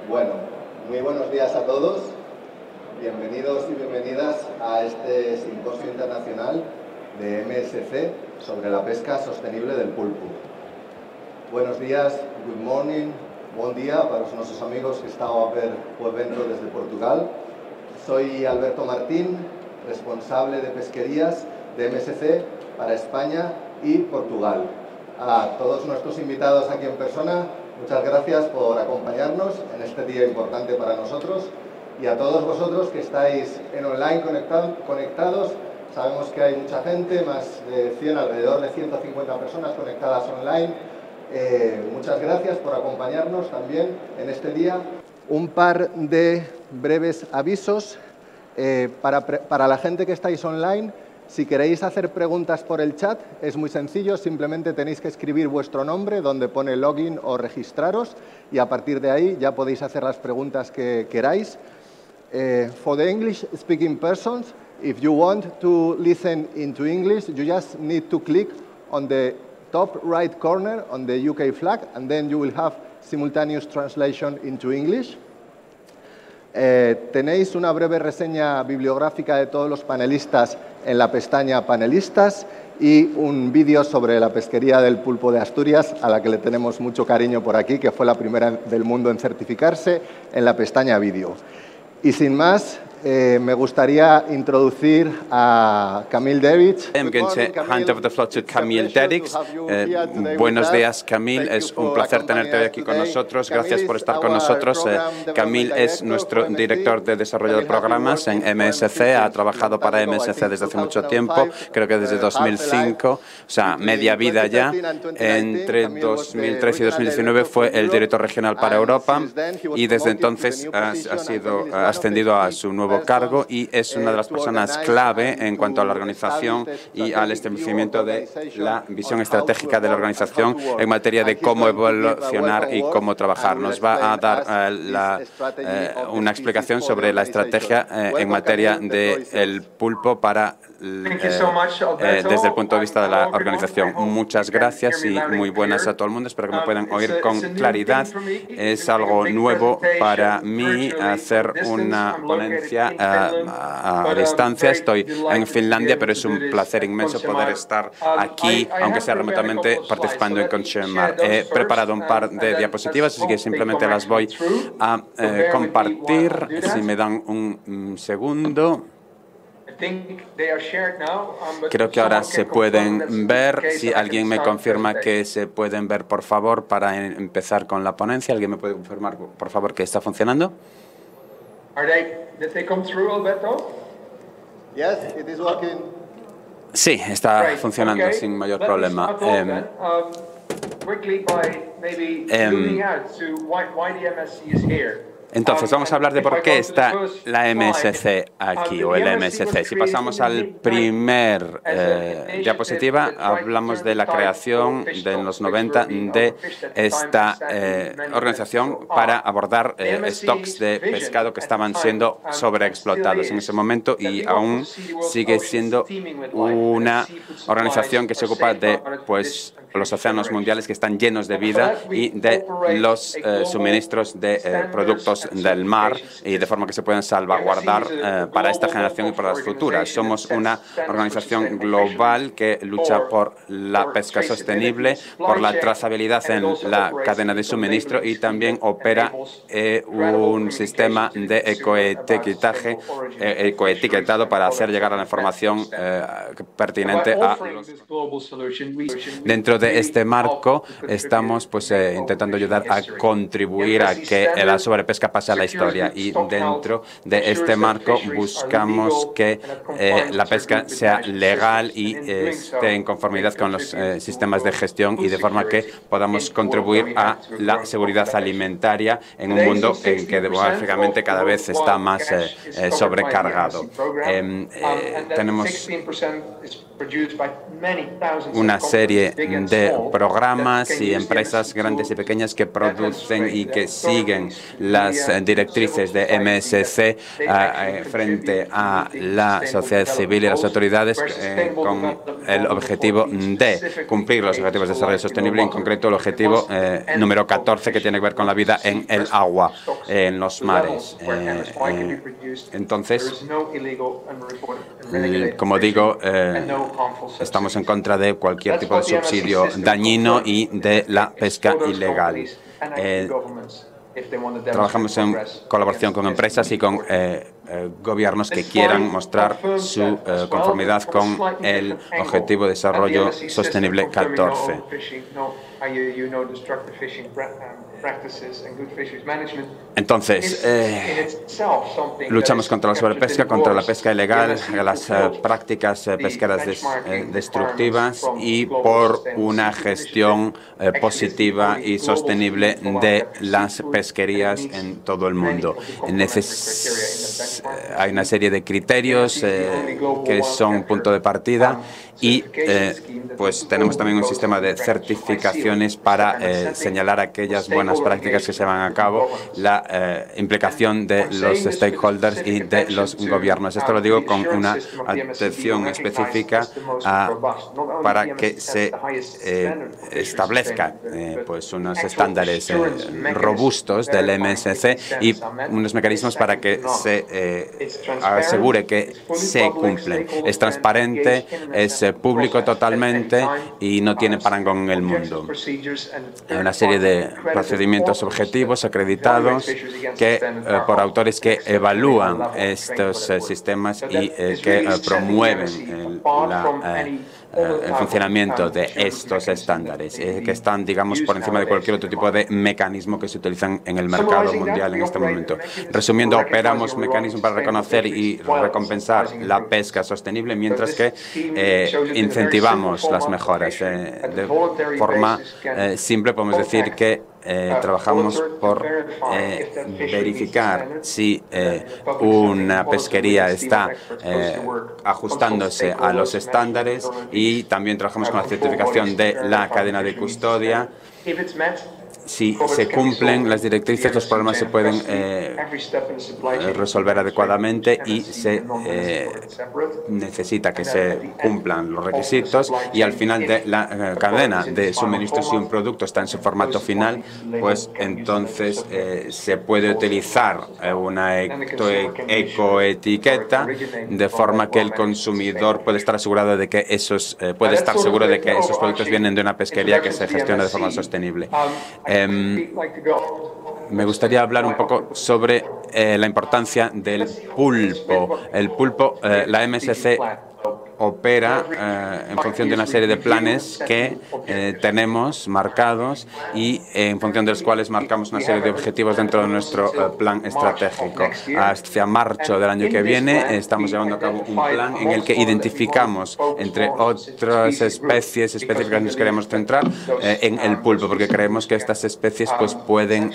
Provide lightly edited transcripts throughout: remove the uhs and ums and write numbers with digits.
Bueno, muy buenos días a todos. Bienvenidos y bienvenidas a este simposio internacional de MSC sobre la pesca sostenible del pulpo. Buenos días, good morning, buen día para los nuestros amigos que están a ver o evento desde Portugal. Soy Alberto Martín, responsable de pesquerías de MSC para España y Portugal. A todos nuestros invitados aquí en persona, muchas gracias por acompañarnos en este día importante para nosotros, y a todos vosotros que estáis en online conectados. Sabemos que hay mucha gente, más de 100, alrededor de 150 personas conectadas online. Muchas gracias por acompañarnos también en este día. Un par de breves avisos para la gente que estáis online. Si queréis hacer preguntas por el chat, es muy sencillo, simplemente tenéis que escribir vuestro nombre donde pone login o registraros, y a partir de ahí ya podéis hacer las preguntas que queráis. For the English-speaking persons, if you want to listen into English, you just need to click on the top right corner on the UK flag, and then you will have simultaneous translation into English. Tenéis una breve reseña bibliográfica de todos los panelistas en la pestaña Panelistas y un vídeo sobre la pesquería del pulpo de Asturias, a la que le tenemos mucho cariño por aquí, que fue la primera del mundo en certificarse, en la pestaña Vídeo. Y sin más, me gustaría introducir a Camille Derich. I'm going to hand over the floor to Camille Derich. Buenos días, Camille. Es un placer tenerte hoy aquí con nosotros. Gracias por estar con nosotros. Camille es nuestro director de desarrollo de programas en MSC. Ha trabajado para MSC desde hace mucho tiempo, creo que desde 2005, o sea, media vida ya. Entre 2013 y 2019 fue el director regional para Europa y desde entonces ha sido ascendido a su nuevo cargo y es una de las personas clave en cuanto a la organización y al establecimiento de la visión estratégica de la organización en materia de cómo evolucionar y cómo trabajar. Nos va a dar una explicación sobre la estrategia en materia del pulpo para desde el punto de vista de la organización. Muchas gracias y muy buenas a todo el mundo. Espero que me puedan oír con claridad. Es algo nuevo para mí hacer una ponencia a distancia. Estoy en Finlandia, pero es un placer inmenso poder estar aquí, aunque sea remotamente, participando en Conchemar. He preparado un par de diapositivas, así que simplemente las voy a compartir. Si me dan un segundo. Creo que ahora se pueden ver. Si alguien me confirma que se pueden ver, por favor, para empezar con la ponencia. ¿Alguien me puede confirmar, por favor, que está funcionando? Sí, está funcionando sin mayor problema. Entonces, vamos a hablar de por qué está la MSC aquí, o el MSC. Si pasamos al primer diapositiva, hablamos de la creación de los 90 de esta organización para abordar stocks de pescado que estaban siendo sobreexplotados en ese momento, y aún sigue siendo una organización que se ocupa de los océanos mundiales, que están llenos de vida, y de los suministros de productos del mar, y de forma que se puedan salvaguardar para esta generación y para las futuras. Somos una organización global que lucha por la pesca sostenible, por la trazabilidad en la cadena de suministro, y también opera un sistema de ecoetiquetado para hacer llegar a la información pertinente a los... Dentro de este marco estamos intentando ayudar a contribuir a que la sobrepesca pase a la historia, y dentro de este marco buscamos que la pesca sea legal y esté en conformidad con los sistemas de gestión, y de forma que podamos contribuir a la seguridad alimentaria en un mundo en que demográficamente cada vez está más sobrecargado. Tenemos una serie de programas y empresas grandes y pequeñas que producen y que siguen las las directrices de MSC frente a la sociedad civil y las autoridades con el objetivo de cumplir los objetivos de desarrollo sostenible, en concreto el objetivo número 14, que tiene que ver con la vida en el agua, en los mares. Entonces, como digo, estamos en contra de cualquier tipo de subsidio dañino y de la pesca ilegal. Trabajamos en colaboración con empresas y con gobiernos que quieran mostrar su conformidad con el Objetivo de Desarrollo Sostenible 14. Entonces, luchamos contra la sobrepesca, contra la pesca ilegal, las prácticas pesqueras destructivas y por una gestión positiva y sostenible de las pesquerías en todo el mundo. Hay una serie de criterios que son punto de partida y pues tenemos también un sistema de certificaciones para señalar aquellas buenas prácticas que se van a cabo, la implicación de los stakeholders y de los gobiernos. Esto lo digo con una atención específica para que se establezca pues unos estándares robustos del MSC y unos mecanismos para que se asegure que se cumplen. Es transparente, es público totalmente y no tiene parangón en el mundo. Hay una serie de procedimientos objetivos acreditados que por autores que evalúan estos sistemas y que promueven el funcionamiento de estos estándares, que están, digamos, por encima de cualquier otro tipo de mecanismo que se utilizan en el mercado mundial en este momento. Resumiendo, operamos mecanismos para reconocer y recompensar la pesca sostenible, mientras que incentivamos las mejoras. De forma simple podemos decir que trabajamos por verificar si una pesquería está ajustándose a los estándares y también trabajamos con la certificación de la cadena de custodia. Si se cumplen las directrices, los problemas se pueden resolver adecuadamente y se necesita que se cumplan los requisitos y al final de la cadena de suministro, si un producto está en su formato final, pues entonces se puede utilizar una ecoetiqueta de forma que el consumidor puede estar asegurado de que esos productos vienen de una pesquería que se gestiona de forma sostenible. Me gustaría hablar un poco sobre la importancia del pulpo. El pulpo, la MSC opera en función de una serie de planes que tenemos marcados y en función de los cuales marcamos una serie de objetivos dentro de nuestro plan estratégico. Hacia marzo del año que viene estamos llevando a cabo un plan en el que identificamos, entre otras especies específicas, nos queremos centrar en el pulpo, porque creemos que estas especies pues pueden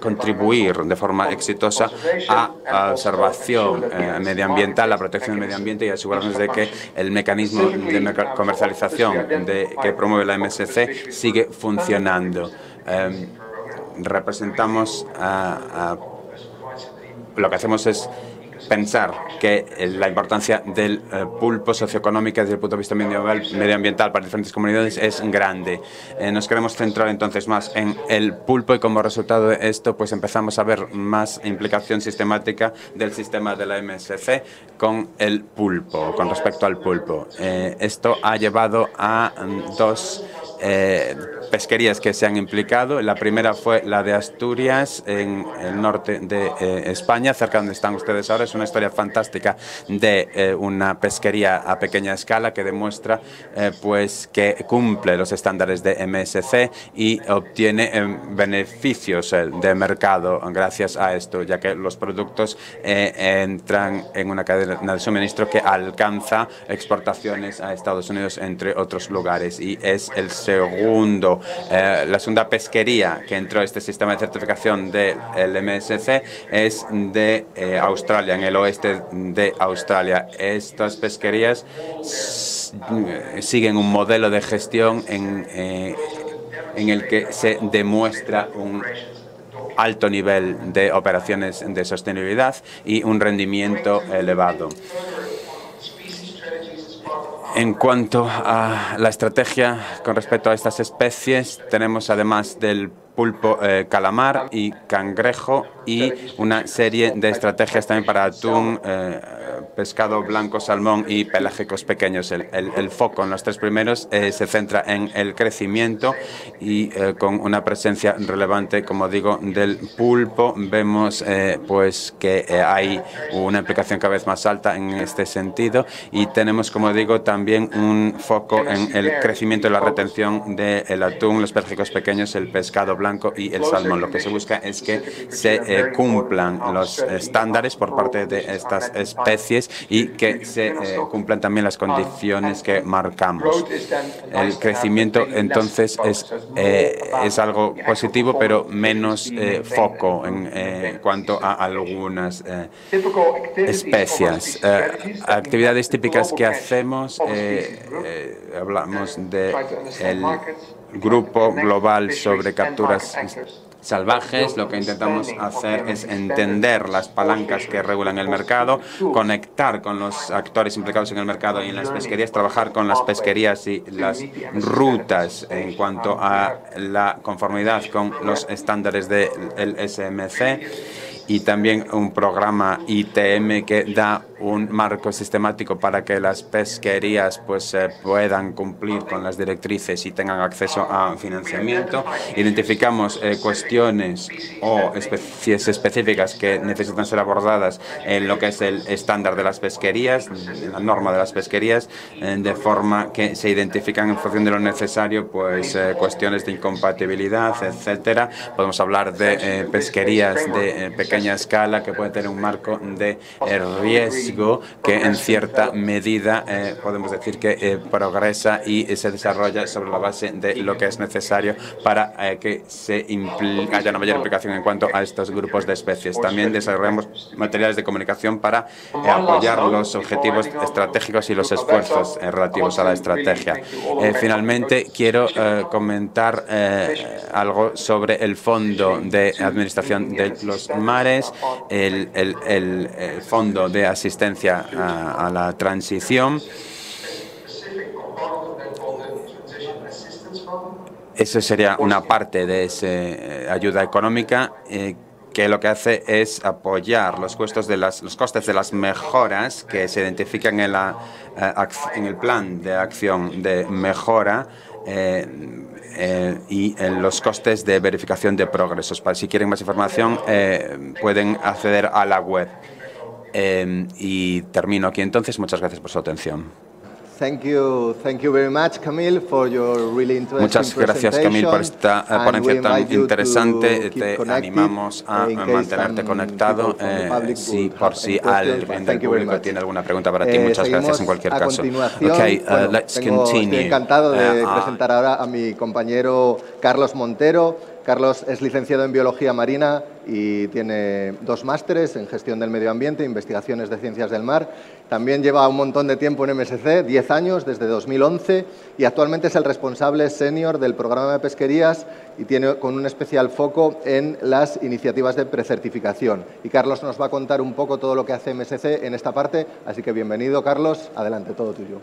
contribuir de forma exitosa a la observación medioambiental, la protección del medio ambiente y asegurarnos de que el mecanismo de comercialización que promueve la MSC sigue funcionando. Representamos lo que hacemos es pensar que la importancia del pulpo socioeconómica desde el punto de vista medioambiental para diferentes comunidades es grande. Nos queremos centrar entonces más en el pulpo y como resultado de esto pues empezamos a ver más implicación sistemática del sistema de la MSC con el pulpo, con respecto al pulpo. Esto ha llevado a dos pesquerías que se han implicado. La primera fue la de Asturias, en el norte de España, cerca donde están ustedes ahora. Es una historia fantástica de una pesquería a pequeña escala que demuestra pues que cumple los estándares de MSC y obtiene beneficios de mercado gracias a esto, ya que los productos entran en una cadena de suministro que alcanza exportaciones a Estados Unidos, entre otros lugares, y es la segunda pesquería que entró a este sistema de certificación del MSC es de Australia, en el oeste de Australia. Estas pesquerías siguen un modelo de gestión en el que se demuestra alto nivel de operaciones de sostenibilidad y un rendimiento elevado. En cuanto a la estrategia con respecto a estas especies, tenemos además del pulpo, calamar y cangrejo y una serie de estrategias también para atún, pescado blanco, salmón y pelágicos pequeños. El foco en los tres primeros se centra en el crecimiento y con una presencia relevante, como digo, del pulpo. Vemos pues que hay una implicación cada vez más alta en este sentido y tenemos, como digo, también un foco en el crecimiento y la retención del atún, los pelágicos pequeños, el pescado blanco y el salmón. Lo que se busca es que se cumplan los estándares por parte de estas especies y que se cumplan también las condiciones que marcamos. El crecimiento entonces es algo positivo, pero menos foco en cuanto a algunas especies. Actividades típicas que hacemos, hablamos del Grupo Global sobre Capturas Salvajes. Lo que intentamos hacer es entender las palancas que regulan el mercado, conectar con los actores implicados en el mercado y en las pesquerías, trabajar con las pesquerías y las rutas en cuanto a la conformidad con los estándares del SMC, y también un programa ITM que da un marco sistemático para que las pesquerías pues puedan cumplir con las directrices y tengan acceso a financiamiento. Identificamos cuestiones o especies específicas que necesitan ser abordadas en lo que es el estándar de las pesquerías, en la norma de las pesquerías, de forma que se identifican en función de lo necesario pues cuestiones de incompatibilidad, etcétera. Podemos hablar de pesquerías de pequeña escala que pueden tener un marco de riesgo que en cierta medida podemos decir que progresa y se desarrolla sobre la base de lo que es necesario para que haya una mayor implicación en cuanto a estos grupos de especies. También desarrollamos materiales de comunicación para apoyar los objetivos estratégicos y los esfuerzos relativos a la estrategia. Finalmente, quiero comentar algo sobre el Fondo de Administración de los Mares, el Fondo de Asistencia a la Transición. Eso sería una parte de esa ayuda económica que lo que hace es apoyar los costes de las mejoras que se identifican en el plan de acción de mejora y en los costes de verificación de progresos. Si quieren más información, pueden acceder a la web. Y termino aquí entonces. Muchas gracias por su atención. Muchas gracias, Camille, por esta ponencia tan interesante. Te animamos a mantenerte conectado por si alguien del público tiene alguna pregunta para ti. Muchas gracias en cualquier caso. Estoy encantado de presentar ahora a mi compañero Carlos Montero. Carlos es licenciado en Biología Marina y tiene 2 másteres en Gestión del Medio Ambiente e Investigaciones de Ciencias del Mar. También lleva un montón de tiempo en MSC, 10 años, desde 2011, y actualmente es el responsable senior del programa de pesquerías y tiene con un especial foco en las iniciativas de precertificación. Y Carlos nos va a contar un poco todo lo que hace MSC en esta parte, así que bienvenido, Carlos. Adelante, todo tuyo.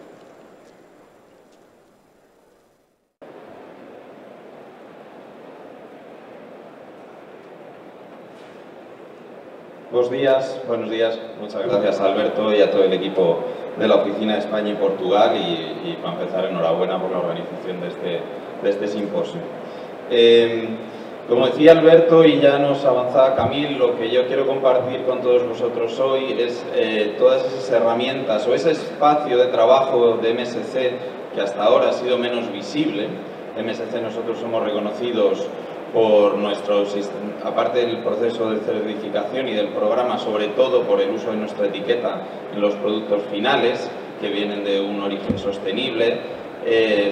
Buenos días. Muchas gracias a Alberto y a todo el equipo de la Oficina de España y Portugal y para empezar, enhorabuena por la organización de este simposio. Como decía Alberto y ya nos avanzaba Camille, lo que yo quiero compartir con todos vosotros hoy es todas esas herramientas o ese espacio de trabajo de MSC que hasta ahora ha sido menos visible. MSC nosotros somos reconocidos por aparte del proceso de certificación y del programa, sobre todo por el uso de nuestra etiqueta en los productos finales, que vienen de un origen sostenible,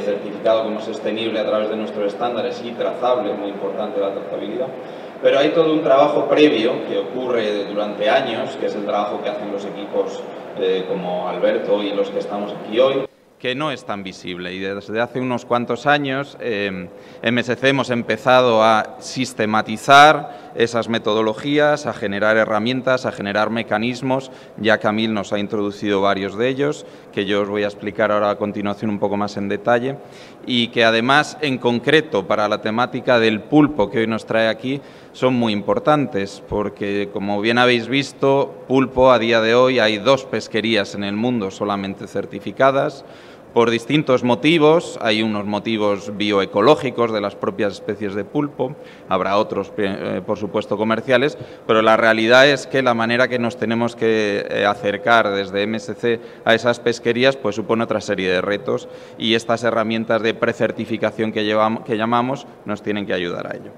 certificado como sostenible a través de nuestros estándares y trazable, muy importante la trazabilidad. Pero hay todo un trabajo previo que ocurre durante años, que es el trabajo que hacen los equipos como Alberto y los que estamos aquí hoy, que no es tan visible, y desde hace unos cuantos años MSC hemos empezado a sistematizar esas metodologías, a generar herramientas, a generar mecanismos. Ya Camil nos ha introducido varios de ellos, que yo os voy a explicar ahora a continuación un poco más en detalle, y que además, en concreto, para la temática del pulpo que hoy nos trae aquí, son muy importantes, porque, como bien habéis visto, pulpo a día de hoy hay 2 pesquerías en el mundo solamente certificadas, por distintos motivos. Hay unos motivos bioecológicos de las propias especies de pulpo, habrá otros, por supuesto, comerciales, pero la realidad es que la manera que nos tenemos que acercar desde MSC a esas pesquerías pues supone otra serie de retos, y estas herramientas de precertificación que llamamos nos tienen que ayudar a ello.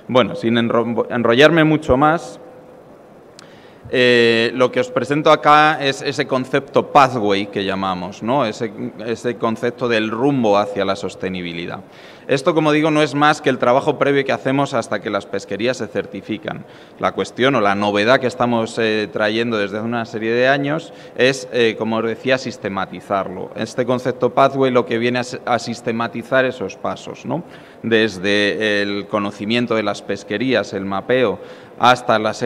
Bueno, sin enrollarme mucho más, lo que os presento acá es ese concepto pathway que llamamos, ¿no? Ese concepto del rumbo hacia la sostenibilidad. Esto, como digo, no es más que el trabajo previo que hacemos hasta que las pesquerías se certifican. La cuestión o la novedad que estamos trayendo desde hace una serie de años es, como os decía, sistematizarlo. Este concepto pathway lo que viene a sistematizar esos pasos, ¿no? Desde el conocimiento de las pesquerías, el mapeo, hasta los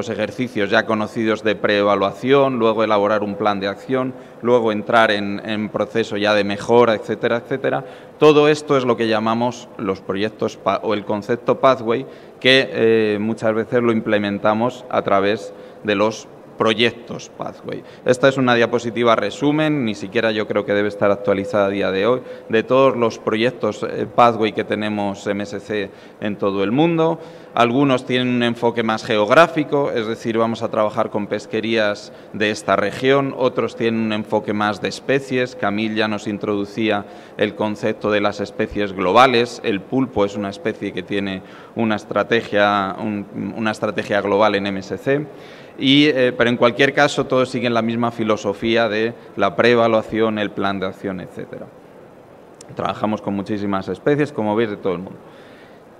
ejercicios ya conocidos de preevaluación, luego elaborar un plan de acción, luego entrar en proceso ya de mejora, etcétera, etcétera. Todo esto es lo que llamamos los proyectos o el concepto pathway, que muchas veces lo implementamos a través de los proyectos pathway. Esta es una diapositiva resumen, ni siquiera yo creo que debe estar actualizada a día de hoy, de todos los proyectos pathway que tenemos MSC en todo el mundo. Algunos tienen un enfoque más geográfico, es decir, vamos a trabajar con pesquerías de esta región. Otros tienen un enfoque más de especies. Camil ya nos introducía el concepto de las especies globales. El pulpo es una especie que tiene una estrategia global en MSC. Pero en cualquier caso todos siguen la misma filosofía de la preevaluación, el plan de acción, etcétera. Trabajamos con muchísimas especies, como veis, de todo el mundo.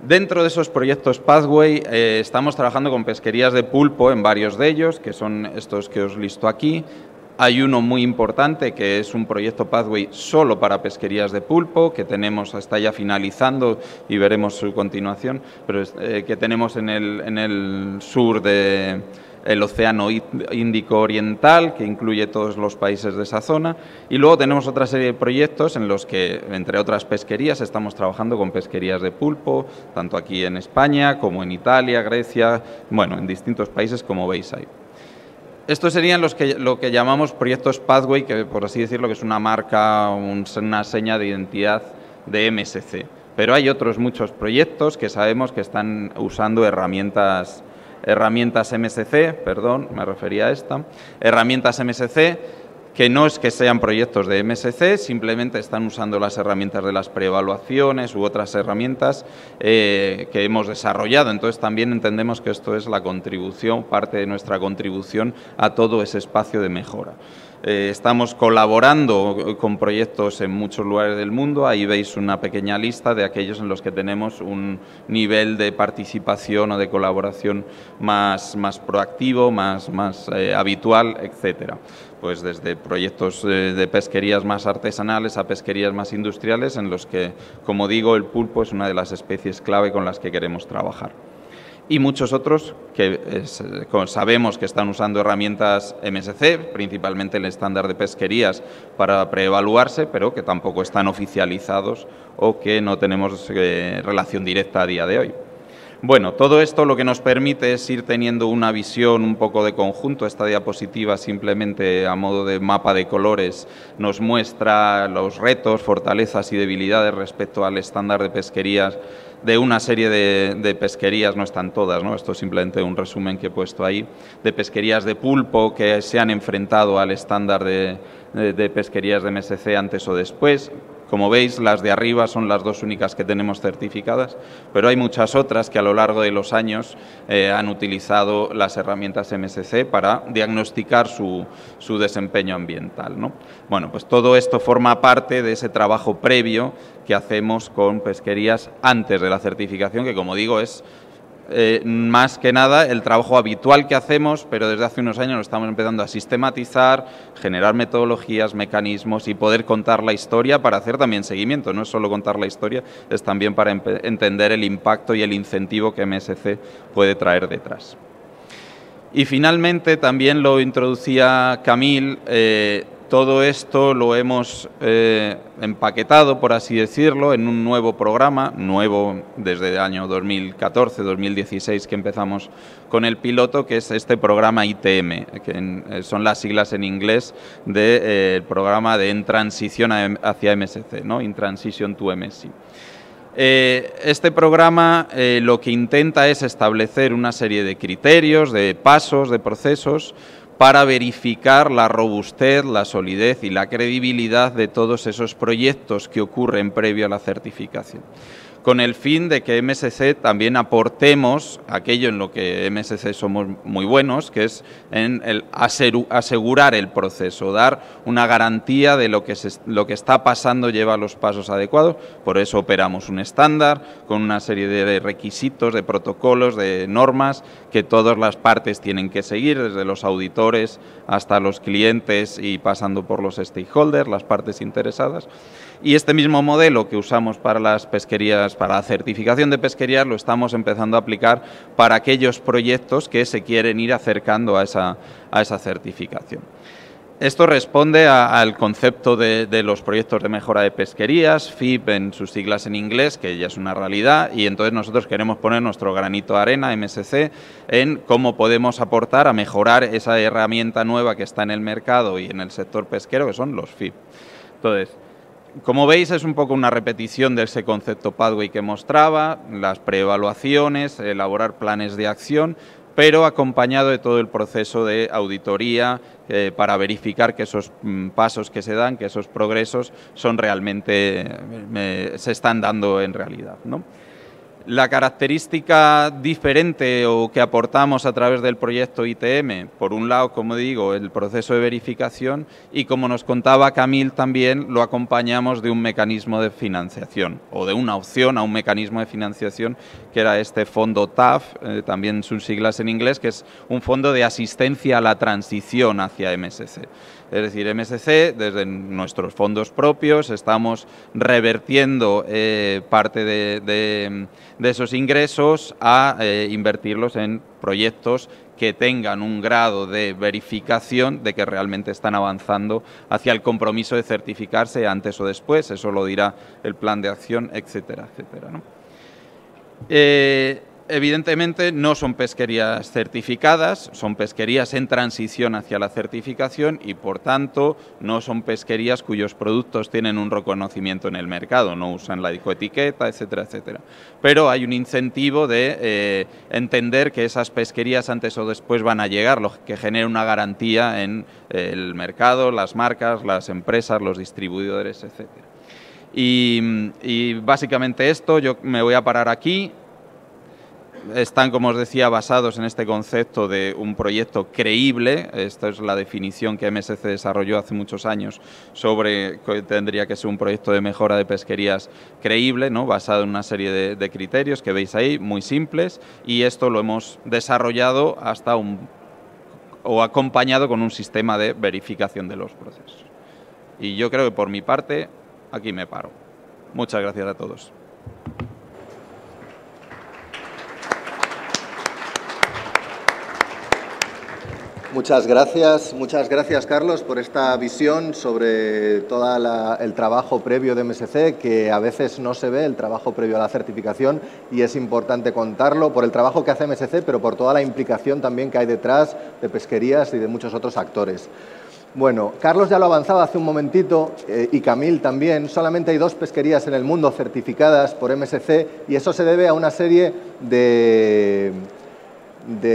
Dentro de esos proyectos Pathway estamos trabajando con pesquerías de pulpo en varios de ellos, que son estos que os listo aquí. Hay uno muy importante que es un proyecto Pathway solo para pesquerías de pulpo, que tenemos, está ya finalizando y veremos su continuación, pero que tenemos en el sur del Océano Índico Oriental, que incluye todos los países de esa zona. Y luego tenemos otra serie de proyectos en los que, entre otras pesquerías, estamos trabajando con pesquerías de pulpo, tanto aquí en España como en Italia, Grecia, bueno, en distintos países, como veis ahí. Estos serían lo que llamamos proyectos Pathway, que por así decirlo que es una marca, una seña de identidad de MSC. Pero hay otros muchos proyectos que sabemos que están usando herramientas MSC, perdón, me refería a esta, herramientas MSC, que no es que sean proyectos de MSC, simplemente están usando las herramientas de las preevaluaciones u otras herramientas que hemos desarrollado. Entonces también entendemos que esto es la contribución, parte de nuestra contribución a todo ese espacio de mejora. Estamos colaborando con proyectos en muchos lugares del mundo. Ahí veis una pequeña lista de aquellos en los que tenemos un nivel de participación o de colaboración más proactivo, más habitual, etcétera. Pues desde proyectos de pesquerías más artesanales a pesquerías más industriales, en los que, como digo, el pulpo es una de las especies clave con las que queremos trabajar. Y muchos otros que sabemos que están usando herramientas MSC, principalmente el estándar de pesquerías, para preevaluarse, pero que tampoco están oficializados o que no tenemos relación directa a día de hoy. Bueno, todo esto lo que nos permite es ir teniendo una visión un poco de conjunto. Esta diapositiva, simplemente a modo de mapa de colores, nos muestra los retos, fortalezas y debilidades respecto al estándar de pesquerías de una serie de pesquerías, no están todas, ¿no? Esto es simplemente un resumen que he puesto ahí, de pesquerías de pulpo que se han enfrentado al estándar de pesquerías de MSC antes o después. Como veis, las de arriba son las dos únicas que tenemos certificadas, pero hay muchas otras que a lo largo de los años han utilizado las herramientas MSC para diagnosticar su desempeño ambiental, ¿no? Bueno, pues todo esto forma parte de ese trabajo previo que hacemos con pesquerías antes de la certificación, que, como digo, es más que nada el trabajo habitual que hacemos, pero desde hace unos años lo estamos empezando a sistematizar, generar metodologías, mecanismos y poder contar la historia para hacer también seguimiento. No es solo contar la historia, es también para entender el impacto y el incentivo que MSC puede traer detrás. Y finalmente, también lo introducía Camil, todo esto lo hemos empaquetado, por así decirlo, en un nuevo programa, nuevo desde el año 2014-2016 que empezamos con el piloto, que es este programa ITM, que son las siglas en inglés del programa de En Transición hacia MSC, ¿no? In Transition to MSC. Este programa lo que intenta es establecer una serie de criterios, de pasos, de procesos, para verificar la robustez, la solidez y la credibilidad de todos esos proyectos que ocurren previo a la certificación, con el fin de que MSC también aportemos aquello en lo que MSC somos muy buenos, que es en el asegurar el proceso, dar una garantía de lo que está pasando lleva los pasos adecuados. Por eso operamos un estándar con una serie de requisitos, de protocolos, de normas que todas las partes tienen que seguir, desde los auditores hasta los clientes y pasando por los stakeholders, las partes interesadas. Y este mismo modelo que usamos para las pesquerías, para la certificación de pesquerías, lo estamos empezando a aplicar para aquellos proyectos que se quieren ir acercando a esa certificación. Esto responde al concepto de los proyectos de mejora de pesquerías, FIP en sus siglas en inglés, que ya es una realidad, y entonces nosotros queremos poner nuestro granito de arena, MSC, en cómo podemos aportar a mejorar esa herramienta nueva que está en el mercado y en el sector pesquero, que son los FIP. Entonces, como veis, es un poco una repetición de ese concepto Pathway que mostraba, las preevaluaciones, elaborar planes de acción, pero acompañado de todo el proceso de auditoría para verificar que esos pasos que se dan, que esos progresos son realmente, se están dando en realidad, ¿no? La característica diferente o que aportamos a través del proyecto ITM, por un lado, como digo, el proceso de verificación y, como nos contaba Camil también, lo acompañamos de un mecanismo de financiación o de una opción a un mecanismo de financiación que era este fondo TAF, también sus siglas en inglés, que es un fondo de asistencia a la transición hacia MSC. Es decir, MSC, desde nuestros fondos propios, estamos revertiendo parte de esos ingresos a invertirlos en proyectos que tengan un grado de verificación de que realmente están avanzando hacia el compromiso de certificarse antes o después. Eso lo dirá el plan de acción, etcétera, etcétera, ¿no? Evidentemente no son pesquerías certificadas, son pesquerías en transición hacia la certificación y, por tanto, no son pesquerías cuyos productos tienen un reconocimiento en el mercado, no usan la ecoetiqueta, etcétera, etcétera. Pero hay un incentivo de entender que esas pesquerías antes o después van a llegar, lo que genera una garantía en el mercado, las marcas, las empresas, los distribuidores, etcétera. Y básicamente esto, yo me voy a parar aquí. Están, como os decía, basados en este concepto de un proyecto creíble. Esta es la definición que MSC desarrolló hace muchos años sobre que tendría que ser un proyecto de mejora de pesquerías creíble, ¿no? Basado en una serie de criterios que veis ahí, muy simples, y esto lo hemos desarrollado o acompañado con un sistema de verificación de los procesos. Y yo creo que por mi parte, aquí me paro. Muchas gracias a todos. Muchas gracias Carlos por esta visión sobre todo el trabajo previo de MSC, que a veces no se ve, el trabajo previo a la certificación, y es importante contarlo por el trabajo que hace MSC, pero por toda la implicación también que hay detrás de pesquerías y de muchos otros actores. Bueno, Carlos ya lo avanzaba hace un momentito y Camil también. Solamente hay 2 pesquerías en el mundo certificadas por MSC y eso se debe a una serie de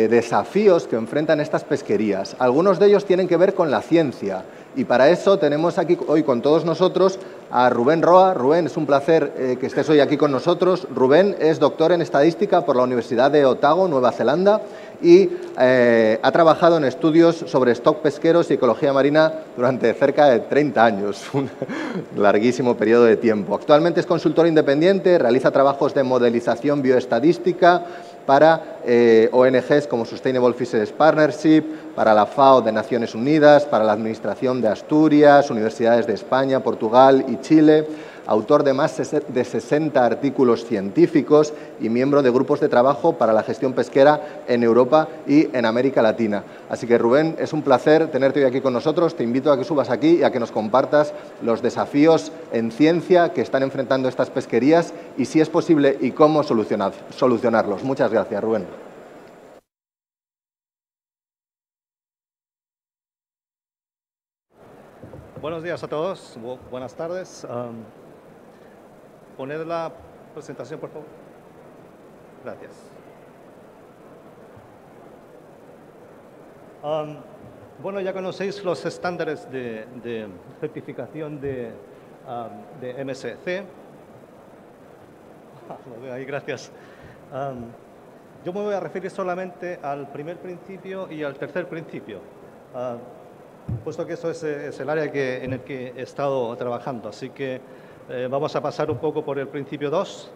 desafíos que enfrentan estas pesquerías. Algunos de ellos tienen que ver con la ciencia y para eso tenemos aquí hoy con todos nosotros a Rubén Roa. Rubén, es un placer que estés hoy aquí con nosotros. Rubén es doctor en estadística por la Universidad de Otago, Nueva Zelanda, y ha trabajado en estudios sobre stock pesqueros y ecología marina durante cerca de 30 años, un larguísimo periodo de tiempo. Actualmente es consultor independiente, realiza trabajos de modelización bioestadística para ONGs como Sustainable Fisheries Partnership, para la FAO de Naciones Unidas, para la Administración de Asturias, universidades de España, Portugal y Chile, autor de más de 60 artículos científicos y miembro de grupos de trabajo para la gestión pesquera en Europa y en América Latina. Así que, Rubén, es un placer tenerte hoy aquí con nosotros. Te invito a que subas aquí y a que nos compartas los desafíos en ciencia que están enfrentando estas pesquerías y, si es posible, y cómo solucionarlos. Muchas gracias, Rubén. Buenos días a todos, buenas tardes. Poner la presentación, por favor. Gracias. Bueno, ya conocéis los estándares de certificación de MSC. Lo veo ahí, gracias. Yo me voy a referir solamente al primer principio y al tercer principio, puesto que eso es el área en el que he estado trabajando. Así que vamos a pasar un poco por el principio 2.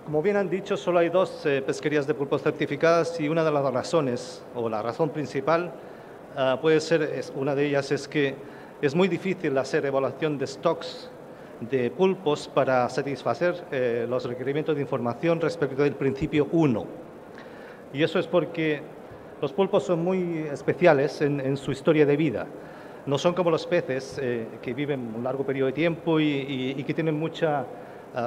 Como bien han dicho, solo hay 2 pesquerías de pulpos certificadas y una de las razones, o la razón principal, puede ser, una de ellas es que es muy difícil hacer evaluación de stocks de pulpos para satisfacer los requerimientos de información respecto del principio 1. Y eso es porque los pulpos son muy especiales en su historia de vida. No son como los peces que viven un largo periodo de tiempo y que tienen mucha,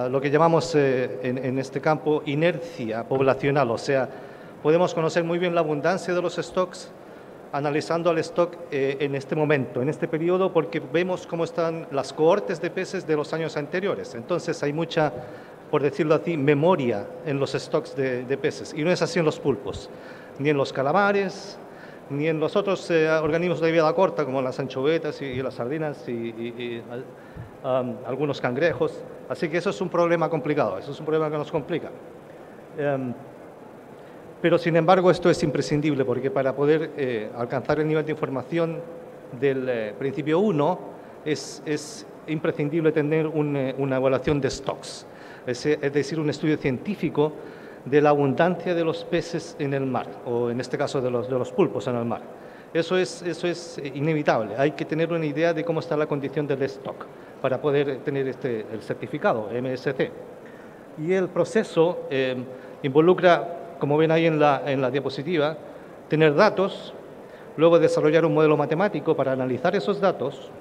lo que llamamos en este campo, inercia poblacional. O sea, podemos conocer muy bien la abundancia de los stocks analizando al stock en este momento, en este periodo, porque vemos cómo están las cohortes de peces de los años anteriores. Entonces hay mucha, por decirlo así, memoria en los stocks de peces. Y no es así en los pulpos, ni en los calamares, ni en los otros organismos de vida corta, como las anchovetas y las sardinas y algunos cangrejos. Así que eso es un problema complicado, eso es un problema que nos complica. Pero, sin embargo, esto es imprescindible, porque para poder alcanzar el nivel de información del principio 1 es imprescindible tener una evaluación de stocks, es decir, un estudio científico de la abundancia de los peces en el mar, o en este caso de los pulpos en el mar. Eso es inevitable, hay que tener una idea de cómo está la condición del stock para poder tener el certificado MSC. Y el proceso involucra, como ven ahí en la diapositiva, tener datos, luego desarrollar un modelo matemático para analizar esos datos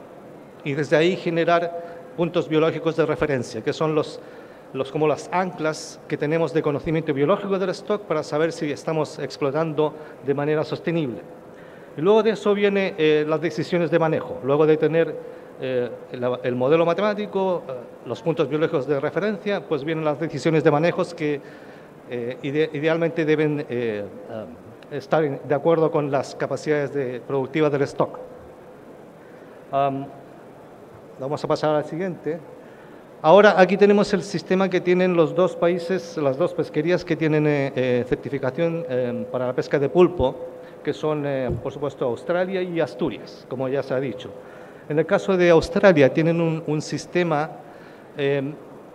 y desde ahí generar puntos biológicos de referencia, que son como las anclas que tenemos de conocimiento biológico del stock para saber si estamos explotando de manera sostenible. Y luego de eso vienen las decisiones de manejo. Luego de tener el modelo matemático, los puntos biológicos de referencia, pues vienen las decisiones de manejos que idealmente deben estar de acuerdo con las capacidades productivas del stock. Vamos a pasar al siguiente. Ahora, aquí tenemos el sistema que tienen los 2 países, las 2 pesquerías que tienen certificación para la pesca de pulpo, que son, por supuesto, Australia y Asturias, como ya se ha dicho. En el caso de Australia, tienen un sistema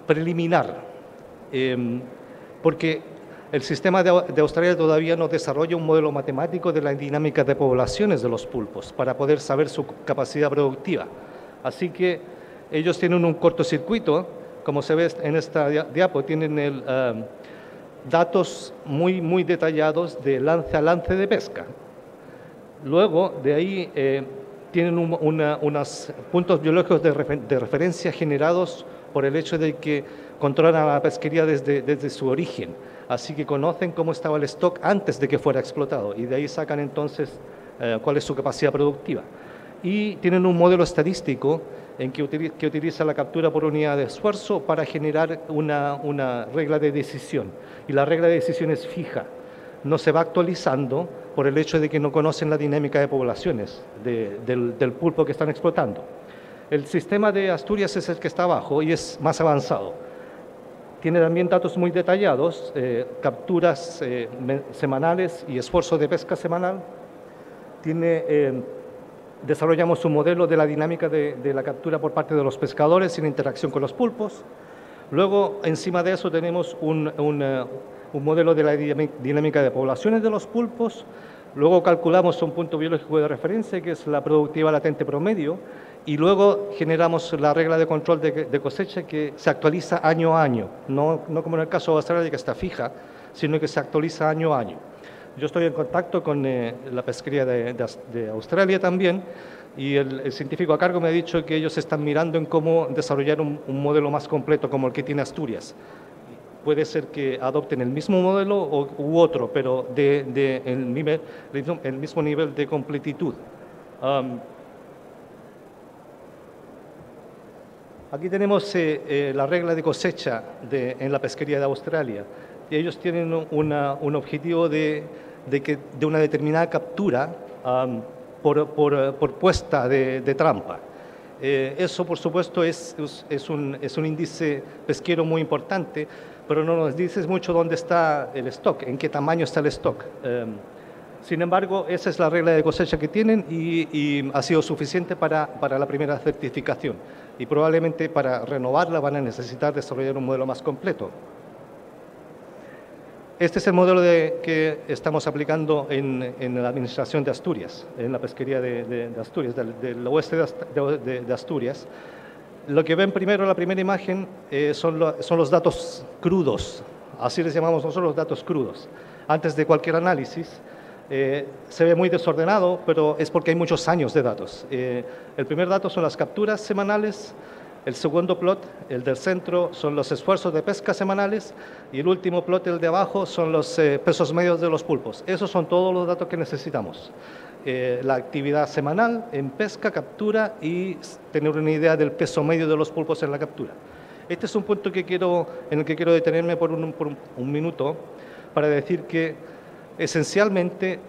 preliminar, porque el sistema de Australia todavía no desarrolla un modelo matemático de la dinámica de poblaciones de los pulpos para poder saber su capacidad productiva. Así que ellos tienen un cortocircuito, como se ve en esta diapo, tienen datos muy detallados de lance a lance de pesca. Luego, de ahí, tienen unos puntos biológicos de referencia generados por el hecho de que controlan a la pesquería desde su origen. Así que conocen cómo estaba el stock antes de que fuera explotado y de ahí sacan entonces cuál es su capacidad productiva. Y tienen un modelo estadístico que utiliza la captura por unidad de esfuerzo para generar una regla de decisión. Y la regla de decisión es fija, no se va actualizando por el hecho de que no conocen la dinámica de poblaciones del pulpo que están explotando. El sistema de Asturias es el que está abajo y es más avanzado. Tiene también datos muy detallados, capturas semanales y esfuerzo de pesca semanal. Tiene Desarrollamos un modelo de la dinámica de la captura por parte de los pescadores sin interacción con los pulpos. Luego, encima de eso, tenemos un modelo de la dinámica de poblaciones de los pulpos. Luego calculamos un punto biológico de referencia, que es la productividad latente promedio. Y luego generamos la regla de control de cosecha, que se actualiza año a año. No como en el caso de Australia, que está fija, sino que se actualiza año a año. Yo estoy en contacto con la pesquería de Australia también, y el científico a cargo me ha dicho que ellos están mirando en cómo desarrollar un modelo más completo como el que tiene Asturias. Puede ser que adopten el mismo modelo u otro, pero el mismo nivel de completitud. Aquí tenemos la regla de cosecha en la pesquería de Australia. Ellos tienen un objetivo de una determinada captura por puesta de trampa. Eso, por supuesto, es un índice pesquero muy importante, pero no nos dice mucho dónde está el stock, en qué tamaño está el stock. Sin embargo, esa es la regla de cosecha que tienen y ha sido suficiente para la primera certificación. Y probablemente para renovarla van a necesitar desarrollar un modelo más completo. Este es el modelo que estamos aplicando en la administración de Asturias, en la pesquería de Asturias, del oeste de Asturias. Lo que ven primero, la primera imagen, son los datos crudos, así les llamamos nosotros, los datos crudos. Antes de cualquier análisis, se ve muy desordenado, pero es porque hay muchos años de datos. El primer dato son las capturas semanales. El segundo plot, el del centro, son los esfuerzos de pesca semanales, y el último plot, el de abajo, son los pesos medios de los pulpos. Esos son todos los datos que necesitamos. La actividad semanal en pesca, captura, y tener una idea del peso medio de los pulpos en la captura. Este es un punto en el que quiero detenerme por un minuto para decir que esencialmente,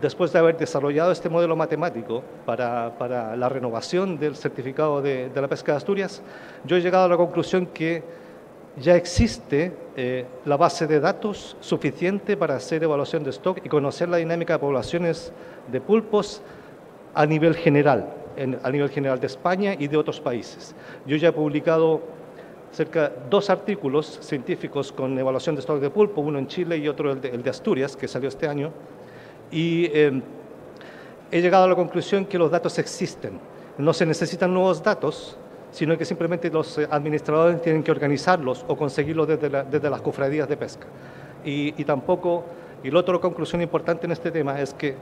después de haber desarrollado este modelo matemático para la renovación del certificado de la pesca de Asturias, yo he llegado a la conclusión que ya existe la base de datos suficiente para hacer evaluación de stock y conocer la dinámica de poblaciones de pulpos a nivel general de España y de otros países. Yo ya he publicado cerca de 2 artículos científicos con evaluación de stock de pulpo, uno en Chile y otro el de Asturias, que salió este año. Y he llegado a la conclusión que los datos existen. No se necesitan nuevos datos, sino que simplemente los administradores tienen que organizarlos o conseguirlos desde las cofradías de pesca. Y la otra conclusión importante en este tema es que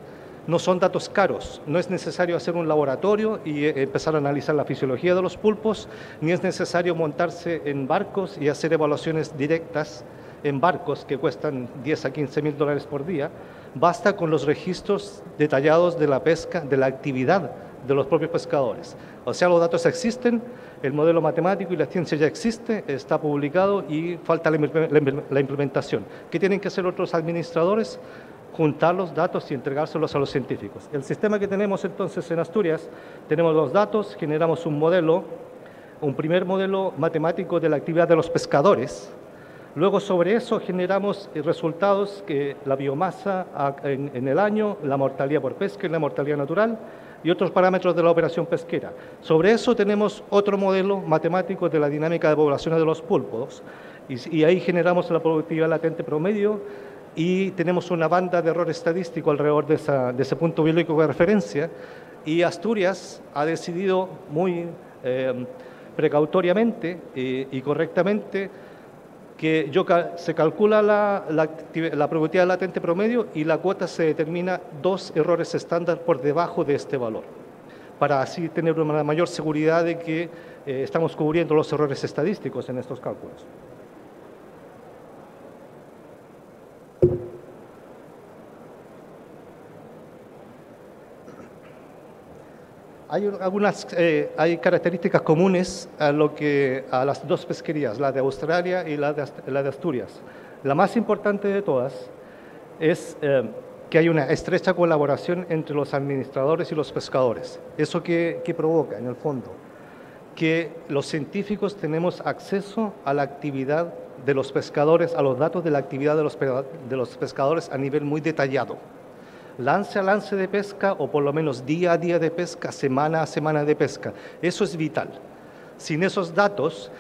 no son datos caros. No es necesario hacer un laboratorio y empezar a analizar la fisiología de los pulpos, ni es necesario montarse en barcos y hacer evaluaciones directas en barcos que cuestan 10 a 15 mil dólares por día. Basta con los registros detallados de la pesca, de la actividad de los propios pescadores. O sea, los datos existen, el modelo matemático y la ciencia ya existe, está publicado y falta la implementación. ¿Qué tienen que hacer otros administradores? Juntar los datos y entregárselos a los científicos. El sistema que tenemos entonces en Asturias, tenemos los datos, generamos un primer modelo matemático de la actividad de los pescadores. Luego, sobre eso, generamos resultados, que la biomasa en el año, la mortalidad por pesca y la mortalidad natural, y otros parámetros de la operación pesquera. Sobre eso tenemos otro modelo matemático de la dinámica de poblaciones de los pulpos, y ahí generamos la productividad latente promedio, y tenemos una banda de error estadístico alrededor de ese punto biológico de referencia, y Asturias ha decidido muy precautoriamente y correctamente que se calcula la productividad latente promedio y la cuota se determina 2 errores estándar por debajo de este valor, para así tener una mayor seguridad de que estamos cubriendo los errores estadísticos en estos cálculos. Hay características comunes a las 2 pesquerías, la de Australia y la de Asturias. La más importante de todas es que hay una estrecha colaboración entre los administradores y los pescadores. ¿Eso qué provoca, en el fondo? Que los científicos tenemos acceso a la actividad de los pescadores, a los datos de la actividad de los pescadores a nivel muy detallado. lance a lance de pesca o por lo menos día a día de pesca, semana a semana de pesca. Eso es vital. Sin esos datos,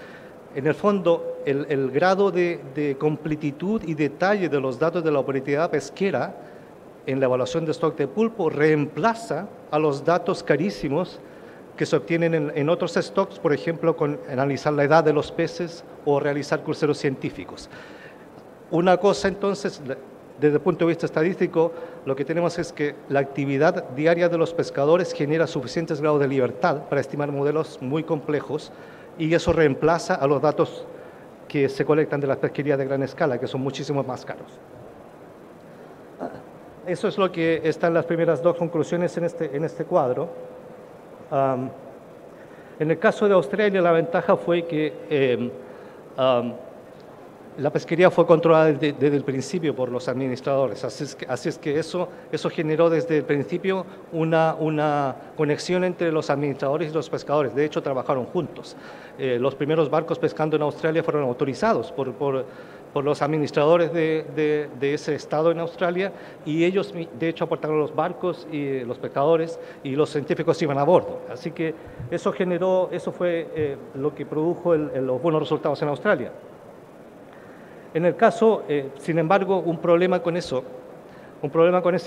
en el fondo, el grado de completitud y detalle de los datos de la operatividad pesquera en la evaluación de stock de pulpo reemplaza a los datos carísimos que se obtienen en otros stocks, por ejemplo, con analizar la edad de los peces o realizar cruceros científicos. Una cosa, entonces, desde el punto de vista estadístico, lo que tenemos es que la actividad diaria de los pescadores genera suficientes grados de libertad para estimar modelos muy complejos y eso reemplaza a los datos que se colectan de las pesquerías de gran escala, que son muchísimo más caros. Eso es lo que están las primeras dos conclusiones en este cuadro. En el caso de Australia, la ventaja fue que la pesquería fue controlada desde el principio por los administradores, así es que eso generó desde el principio una conexión entre los administradores y los pescadores. De hecho, trabajaron juntos. Los primeros barcos pescando en Australia fueron autorizados por los administradores de ese estado en Australia y ellos, de hecho, aportaron los barcos y los pescadores y los científicos iban a bordo. Así que eso fue lo que produjo los buenos resultados en Australia. En el caso, sin embargo, un problema con ese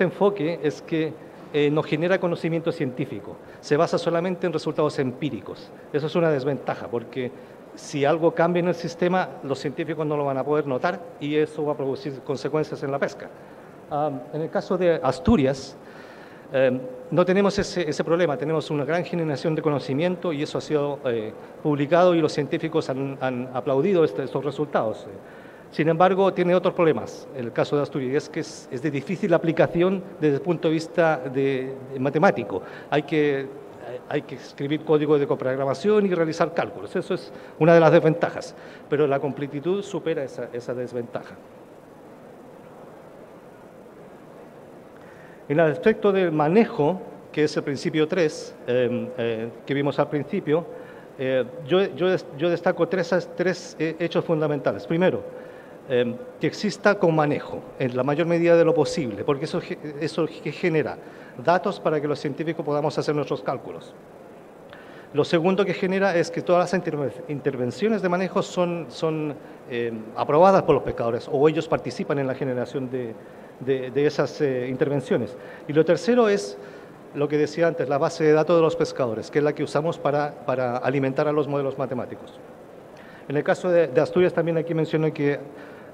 enfoque es que no genera conocimiento científico, se basa solamente en resultados empíricos. Eso es una desventaja, porque si algo cambia en el sistema, los científicos no lo van a poder notar y eso va a producir consecuencias en la pesca. En el caso de Asturias, no tenemos ese problema, tenemos una gran generación de conocimiento y eso ha sido publicado y los científicos han aplaudido estos resultados. Sin embargo, tiene otros problemas, el caso de Asturias, es que es de difícil aplicación desde el punto de vista de matemático. Hay que escribir código de coprogramación y realizar cálculos. Eso es una de las desventajas, pero la completitud supera esa desventaja. En el aspecto del manejo, que es el principio 3, que vimos al principio, yo destaco tres hechos fundamentales. Primero, que exista con manejo en la mayor medida de lo posible, porque eso genera datos para que los científicos podamos hacer nuestros cálculos. Lo segundo que genera es que todas las intervenciones de manejo son aprobadas por los pescadores o ellos participan en la generación de esas intervenciones. Y lo tercero es lo que decía antes, la base de datos de los pescadores, que es la que usamos para alimentar a los modelos matemáticos. En el caso de Asturias también aquí mencioné que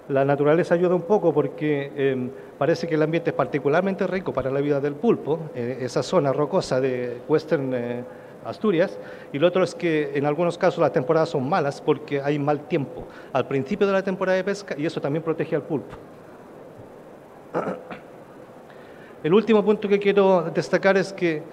la naturaleza ayuda un poco porque parece que el ambiente es particularmente rico para la vida del pulpo, esa zona rocosa de Western Asturias, y lo otro es que en algunos casos las temporadas son malas porque hay mal tiempo al principio de la temporada de pesca y eso también protege al pulpo. El último punto que quiero destacar es que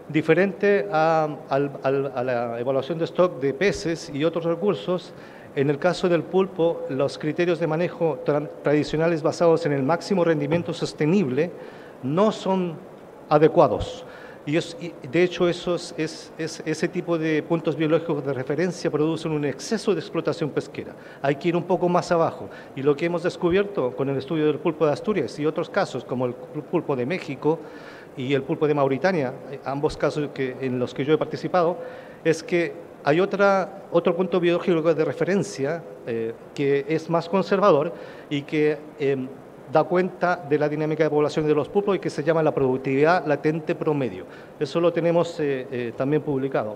diferente a la evaluación de stock de peces y otros recursos, en el caso del pulpo, los criterios de manejo tradicionales basados en el máximo rendimiento sostenible no son adecuados. Y de hecho, ese tipo de puntos biológicos de referencia producen un exceso de explotación pesquera. Hay que ir un poco más abajo. Y lo que hemos descubierto con el estudio del pulpo de Asturias y otros casos, como el pulpo de México y el pulpo de Mauritania, ambos casos en los que yo he participado, es que hay otro punto biológico de referencia que es más conservador y que da cuenta de la dinámica de población de los pulpos y que se llama la productividad latente promedio. Eso lo tenemos también publicado.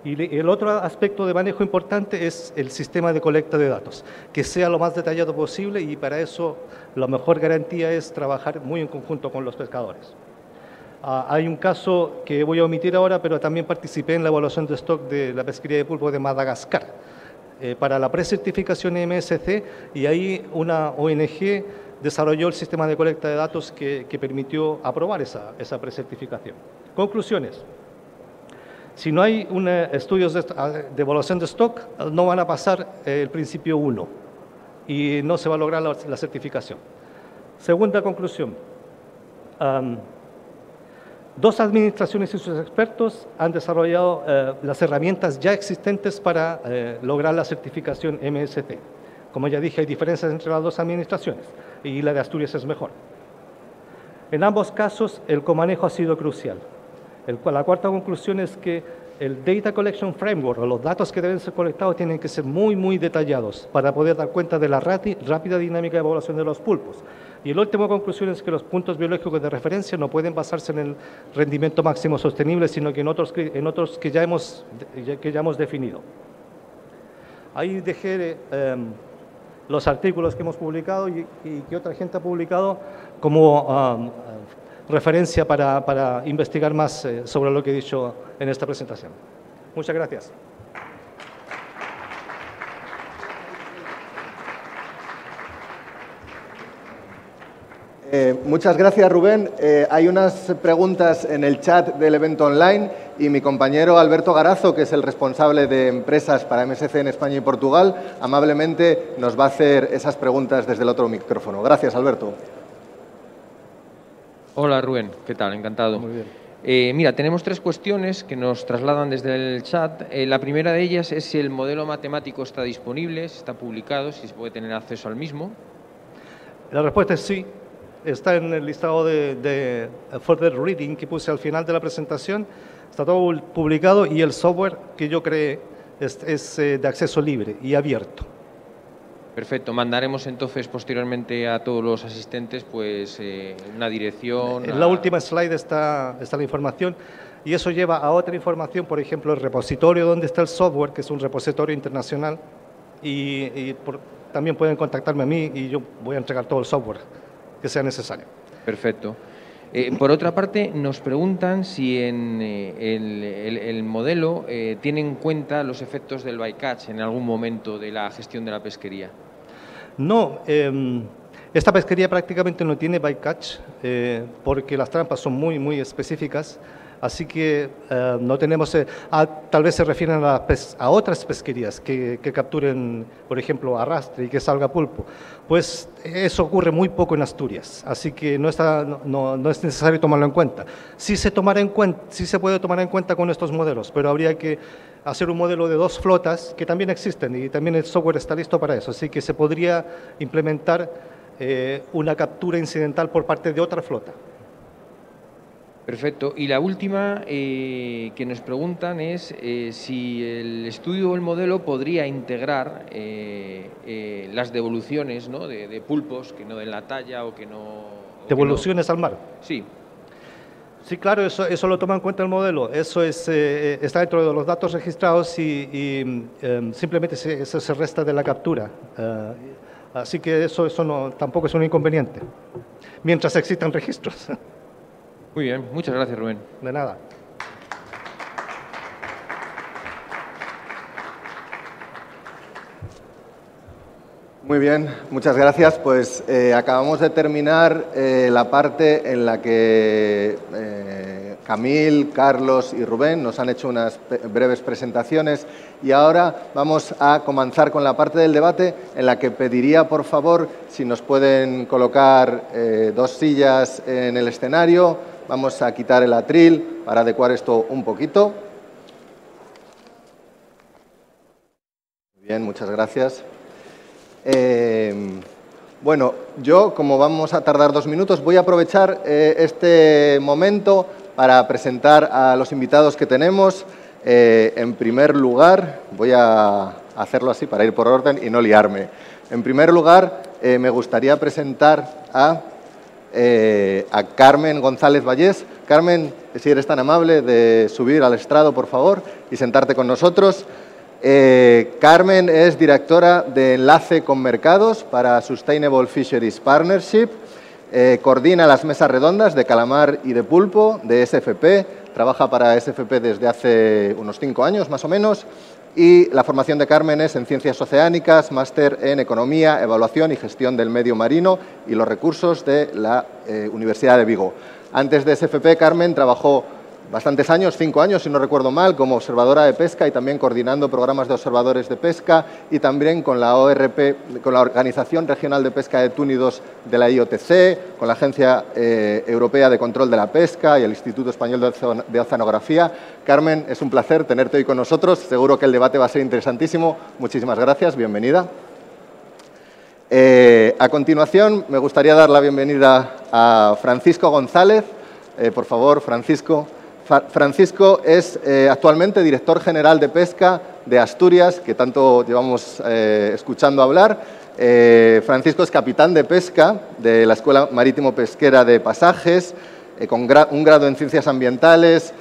Y el otro aspecto de manejo importante es el sistema de colecta de datos, que sea lo más detallado posible y para eso la mejor garantía es trabajar muy en conjunto con los pescadores. Hay un caso que voy a omitir ahora, pero también participé en la evaluación de stock de la pesquería de pulpo de Madagascar para la precertificación MSC y ahí una ONG desarrolló el sistema de colecta de datos que permitió aprobar esa precertificación. Conclusiones. Si no hay estudios de evaluación de stock, no van a pasar el principio 1 y no se va a lograr la certificación. Segunda conclusión. Dos administraciones y sus expertos han desarrollado las herramientas ya existentes para lograr la certificación MSC. Como ya dije, hay diferencias entre las dos administraciones y la de Asturias es mejor. En ambos casos, el comanejo ha sido crucial. La cuarta conclusión es que el Data Collection Framework, o los datos que deben ser colectados, tienen que ser muy, muy detallados para poder dar cuenta de la rápida dinámica de evaluación de los pulpos. Y la última conclusión es que los puntos biológicos de referencia no pueden basarse en el rendimiento máximo sostenible, sino que en otros que ya hemos definido. Ahí dejé los artículos que hemos publicado y que otra gente ha publicado como referencia para investigar más sobre lo que he dicho en esta presentación. Muchas gracias. Muchas gracias, Rubén. Hay unas preguntas en el chat del evento online y mi compañero Alberto Garazo, que es el responsable de empresas para MSC en España y Portugal, amablemente nos va a hacer esas preguntas desde el otro micrófono. Gracias, Alberto. Hola, Rubén. ¿Qué tal? Encantado. Muy bien. Mira, tenemos 3 cuestiones que nos trasladan desde el chat. La primera de ellas es si el modelo matemático está disponible, si está publicado, si se puede tener acceso al mismo. La respuesta es sí. Está en el listado de Further Reading que puse al final de la presentación. Está todo publicado y el software que yo creé es de acceso libre y abierto. Perfecto. Mandaremos entonces posteriormente a todos los asistentes pues una dirección. En la última slide está la información y eso lleva a otra información, por ejemplo, el repositorio donde está el software, que es un repositorio internacional, y también pueden contactarme a mí y yo voy a entregar todo el software que sea necesario. Perfecto. Por otra parte, nos preguntan si en el modelo tiene en cuenta los efectos del bycatch en algún momento de la gestión de la pesquería. No, esta pesquería prácticamente no tiene bycatch porque las trampas son muy, muy específicas. Así que no tenemos, tal vez se refieren a otras pesquerías que capturen, por ejemplo, arrastre y que salga pulpo. Pues eso ocurre muy poco en Asturias, así que no es necesario tomarlo en cuenta. Sí se puede tomar en cuenta con estos modelos, pero habría que hacer un modelo de 2 flotas que también existen y también el software está listo para eso. Así que se podría implementar una captura incidental por parte de otra flota. Perfecto. Y la última que nos preguntan es si el estudio o el modelo podría integrar las devoluciones, ¿no?, de pulpos que no den la talla o que no... ¿Devoluciones al mar? Sí. Sí, claro, eso lo toma en cuenta el modelo. Eso está dentro de los datos registrados y simplemente eso se resta de la captura. Así que eso tampoco es un inconveniente, mientras existan registros. Muy bien, muchas gracias, Rubén. De nada. Muy bien, muchas gracias. Pues acabamos de terminar la parte en la que Camil, Carlos y Rubén nos han hecho unas breves presentaciones y ahora vamos a comenzar con la parte del debate en la que pediría, por favor, si nos pueden colocar 2 sillas en el escenario. Vamos a quitar el atril para adecuar esto un poquito. Bien, muchas gracias. Bueno, yo, como vamos a tardar 2 minutos, voy a aprovechar este momento para presentar a los invitados que tenemos. En primer lugar, voy a hacerlo así para ir por orden y no liarme. En primer lugar, me gustaría presentar a Carmen González Vallés. Carmen, si eres tan amable de subir al estrado, por favor, y sentarte con nosotros. Carmen es directora de Enlace con Mercados para Sustainable Fisheries Partnership, coordina las mesas redondas de calamar y de pulpo de SFP, trabaja para SFP desde hace unos 5 años más o menos, y la formación de Carmen es en Ciencias Oceánicas, máster en Economía, Evaluación y Gestión del Medio Marino y los Recursos de la Universidad de Vigo. Antes de SFP, Carmen trabajó bastantes años, 5 años si no recuerdo mal, como observadora de pesca y también coordinando programas de observadores de pesca y también con la ORP, con la Organización Regional de Pesca de Túnidos de la IOTC, con la Agencia Europea de Control de la Pesca y el Instituto Español de Oceanografía. Carmen, es un placer tenerte hoy con nosotros, seguro que el debate va a ser interesantísimo. Muchísimas gracias, bienvenida. A continuación, me gustaría dar la bienvenida a Francisco González. Por favor, Francisco. Francisco es actualmente director general de pesca de Asturias, que tanto llevamos escuchando hablar. Francisco es capitán de pesca de la Escuela Marítimo Pesquera de Pasajes, con un grado en Ciencias Ambientales.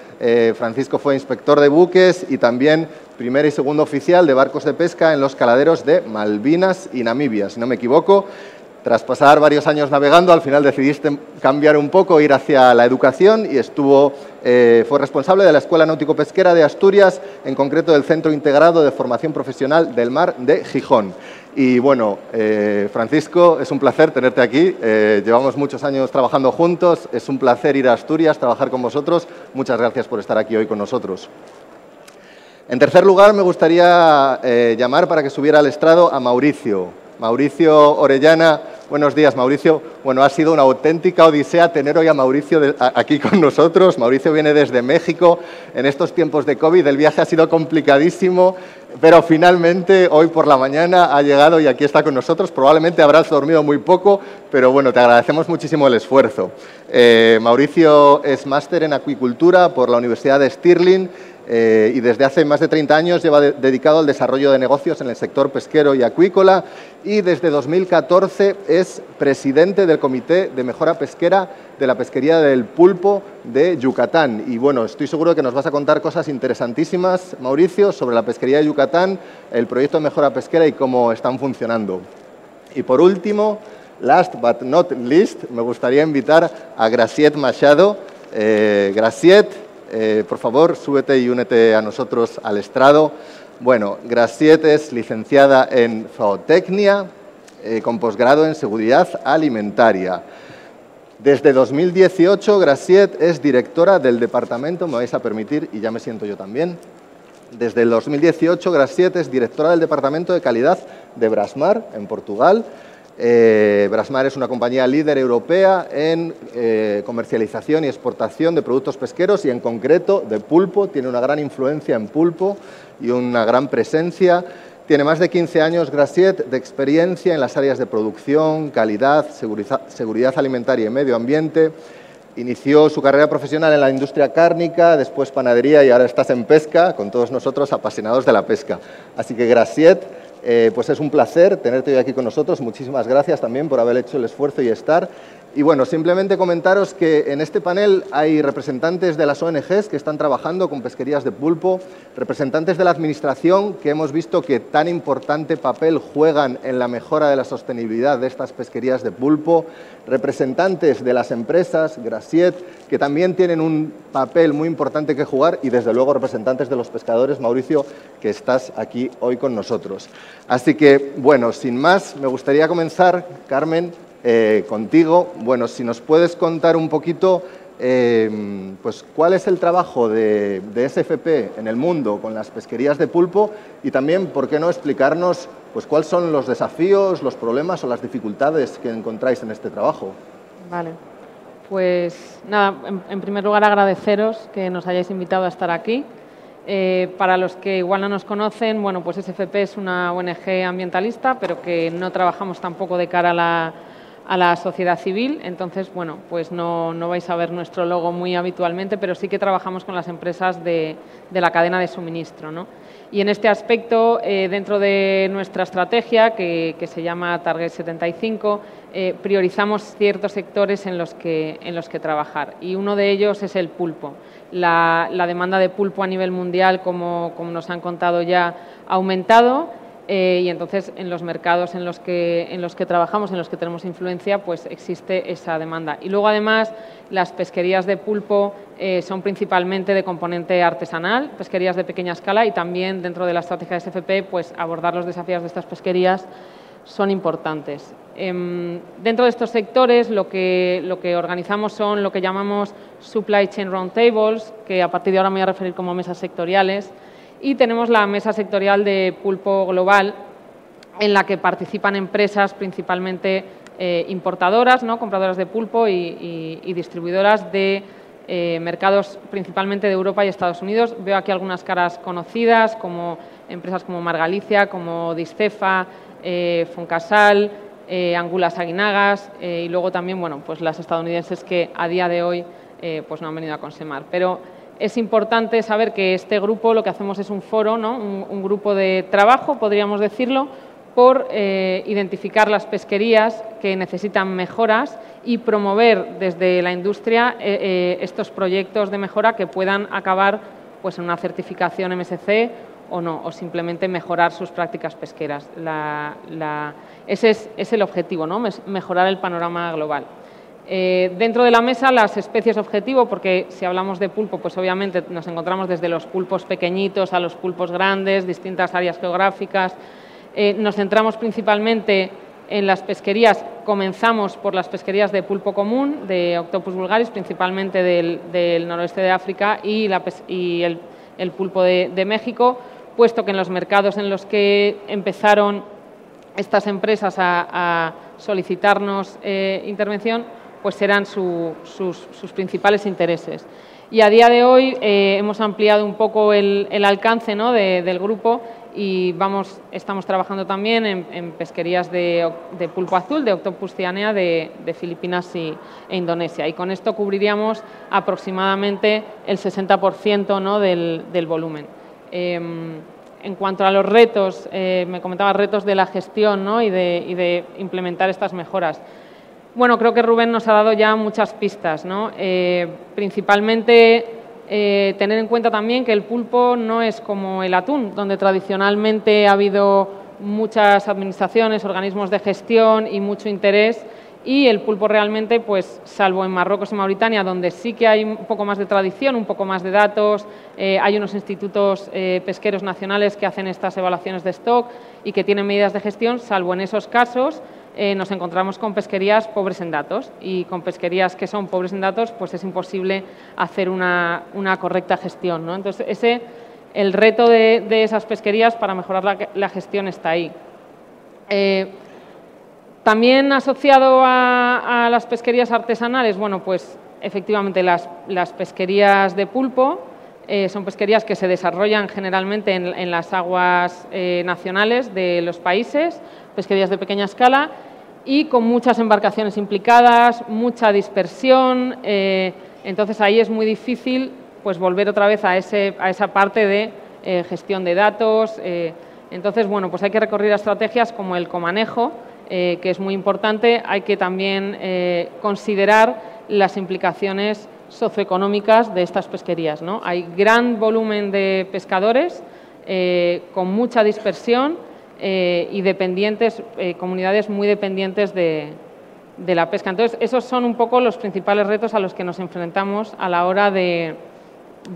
Francisco fue inspector de buques y también primer y segundo oficial de barcos de pesca en los caladeros de Malvinas y Namibia, si no me equivoco. Tras pasar varios años navegando, al final decidiste cambiar un poco, ir hacia la educación y fue responsable de la Escuela Náutico-Pesquera de Asturias, en concreto del Centro Integrado de Formación Profesional del Mar de Gijón. Y bueno, Francisco, es un placer tenerte aquí. Llevamos muchos años trabajando juntos, es un placer ir a Asturias, trabajar con vosotros. Muchas gracias por estar aquí hoy con nosotros. En tercer lugar, me gustaría llamar para que subiera al estrado a Mauricio. Mauricio Orellana. Buenos días, Mauricio. Bueno, ha sido una auténtica odisea tener hoy a Mauricio aquí con nosotros. Mauricio viene desde México. En estos tiempos de COVID el viaje ha sido complicadísimo, pero finalmente hoy por la mañana ha llegado y aquí está con nosotros. Probablemente habrás dormido muy poco, pero bueno, te agradecemos muchísimo el esfuerzo. Mauricio es máster en acuicultura por la Universidad de Stirling. Y desde hace más de 30 años lleva dedicado al desarrollo de negocios en el sector pesquero y acuícola y desde 2014 es presidente del Comité de Mejora Pesquera de la Pesquería del Pulpo de Yucatán. Y bueno, estoy seguro de que nos vas a contar cosas interesantísimas, Mauricio, sobre la pesquería de Yucatán, el proyecto de mejora pesquera y cómo están funcionando. Y por último, last but not least, me gustaría invitar a Graciet Machado. Graciet, por favor, súbete y únete a nosotros al estrado. Bueno, Graciet es licenciada en zootecnia, con posgrado en seguridad alimentaria. Desde 2018, Graciet es directora del departamento, me vais a permitir, y ya me siento yo también. Desde el 2018, Graciet es directora del departamento de calidad de Brasmar, en Portugal. Brasmar es una compañía líder europea en comercialización y exportación de productos pesqueros y en concreto de pulpo. Tiene una gran influencia en pulpo y una gran presencia. Tiene más de 15 años, Graciet, de experiencia en las áreas de producción, calidad, seguridad alimentaria y medio ambiente. Inició su carrera profesional en la industria cárnica, después panadería y ahora estás en pesca, con todos nosotros apasionados de la pesca. Así que Graciet, pues es un placer tenerte hoy aquí con nosotros. Muchísimas gracias también por haber hecho el esfuerzo y estar. Y bueno, simplemente comentaros que en este panel hay representantes de las ONGs que están trabajando con pesquerías de pulpo, representantes de la Administración que hemos visto que tan importante papel juegan en la mejora de la sostenibilidad de estas pesquerías de pulpo, representantes de las empresas, Graciet, que también tienen un papel muy importante que jugar y desde luego representantes de los pescadores, Mauricio, que estás aquí hoy con nosotros. Así que, bueno, sin más, me gustaría comenzar, Carmen, contigo. Bueno, si nos puedes contar un poquito pues, cuál es el trabajo de SFP en el mundo con las pesquerías de pulpo y también, ¿por qué no explicarnos pues, cuáles son los desafíos, los problemas o las dificultades que encontráis en este trabajo? Vale, pues nada, en primer lugar agradeceros que nos hayáis invitado a estar aquí. Para los que igual no nos conocen, bueno, pues SFP es una ONG ambientalista, pero que no trabajamos tampoco de cara a la sociedad civil, entonces, bueno, pues no vais a ver nuestro logo muy habitualmente, pero sí que trabajamos con las empresas de la cadena de suministro, ¿no? Y en este aspecto, dentro de nuestra estrategia, que se llama Target 75, priorizamos ciertos sectores en los que trabajar, y uno de ellos es el pulpo. La demanda de pulpo a nivel mundial, como nos han contado ya, ha aumentado, y entonces en los mercados en los que trabajamos, en los que tenemos influencia, pues existe esa demanda. Y luego además las pesquerías de pulpo son principalmente de componente artesanal, pesquerías de pequeña escala, y también dentro de la estrategia de SFP pues abordar los desafíos de estas pesquerías son importantes. Dentro de estos sectores lo que organizamos son lo que llamamos Supply Chain Roundtables, que a partir de ahora me voy a referir como mesas sectoriales, y tenemos la mesa sectorial de pulpo global, en la que participan empresas principalmente importadoras, ¿no?, compradoras de pulpo y distribuidoras de mercados principalmente de Europa y Estados Unidos. Veo aquí algunas caras conocidas, como empresas como Mar Galicia, como Discefa, Foncasal, angulas aguinagas y luego también, bueno, pues las estadounidenses que a día de hoy pues no han venido a Consemar. Pero es importante saber que este grupo lo que hacemos es un foro, ¿no? un grupo de trabajo, podríamos decirlo, por identificar las pesquerías que necesitan mejoras y promover desde la industria estos proyectos de mejora que puedan acabar pues, en una certificación MSC o no, o simplemente mejorar sus prácticas pesqueras. Ese es el objetivo, ¿no? Mejorar el panorama global. Dentro de la mesa, las especies objetivo, porque si hablamos de pulpo, pues obviamente nos encontramos desde los pulpos pequeñitos a los pulpos grandes, distintas áreas geográficas. Nos centramos principalmente en las pesquerías, comenzamos por las pesquerías de pulpo común, de Octopus vulgaris, principalmente del noroeste de África y el pulpo de México, puesto que en los mercados en los que empezaron estas empresas a solicitarnos intervención, pues eran sus principales intereses. Y a día de hoy hemos ampliado un poco el alcance, ¿no? del grupo y estamos trabajando también en pesquerías de pulpo azul, de Octopus cyanea de Filipinas e Indonesia. Y con esto cubriríamos aproximadamente el 60%, ¿no? del volumen. En cuanto a los retos, me comentaba retos de la gestión, ¿no? y de implementar estas mejoras. Bueno, creo que Rubén nos ha dado ya muchas pistas, ¿no? Principalmente tener en cuenta también que el pulpo no es como el atún, donde tradicionalmente ha habido muchas administraciones, organismos de gestión y mucho interés, y el pulpo realmente, pues salvo en Marruecos y Mauritania, donde sí que hay un poco más de tradición, un poco más de datos, hay unos institutos pesqueros nacionales que hacen estas evaluaciones de stock y que tienen medidas de gestión, salvo en esos casos, nos encontramos con pesquerías pobres en datos, y con pesquerías que son pobres en datos pues es imposible hacer una correcta gestión, ¿no? Entonces, el reto de esas pesquerías para mejorar la gestión está ahí. También asociado a las pesquerías artesanales, bueno, pues efectivamente las pesquerías de pulpo son pesquerías que se desarrollan generalmente en las aguas nacionales de los países, pesquerías de pequeña escala y con muchas embarcaciones implicadas, mucha dispersión, entonces ahí es muy difícil pues volver otra vez a esa parte de gestión de datos. Entonces, bueno, pues hay que recurrir a estrategias como el comanejo, que es muy importante. Hay que también considerar las implicaciones socioeconómicas de estas pesquerías, ¿no? Hay gran volumen de pescadores con mucha dispersión y dependientes, comunidades muy dependientes de la pesca. Entonces, esos son un poco los principales retos a los que nos enfrentamos a la hora de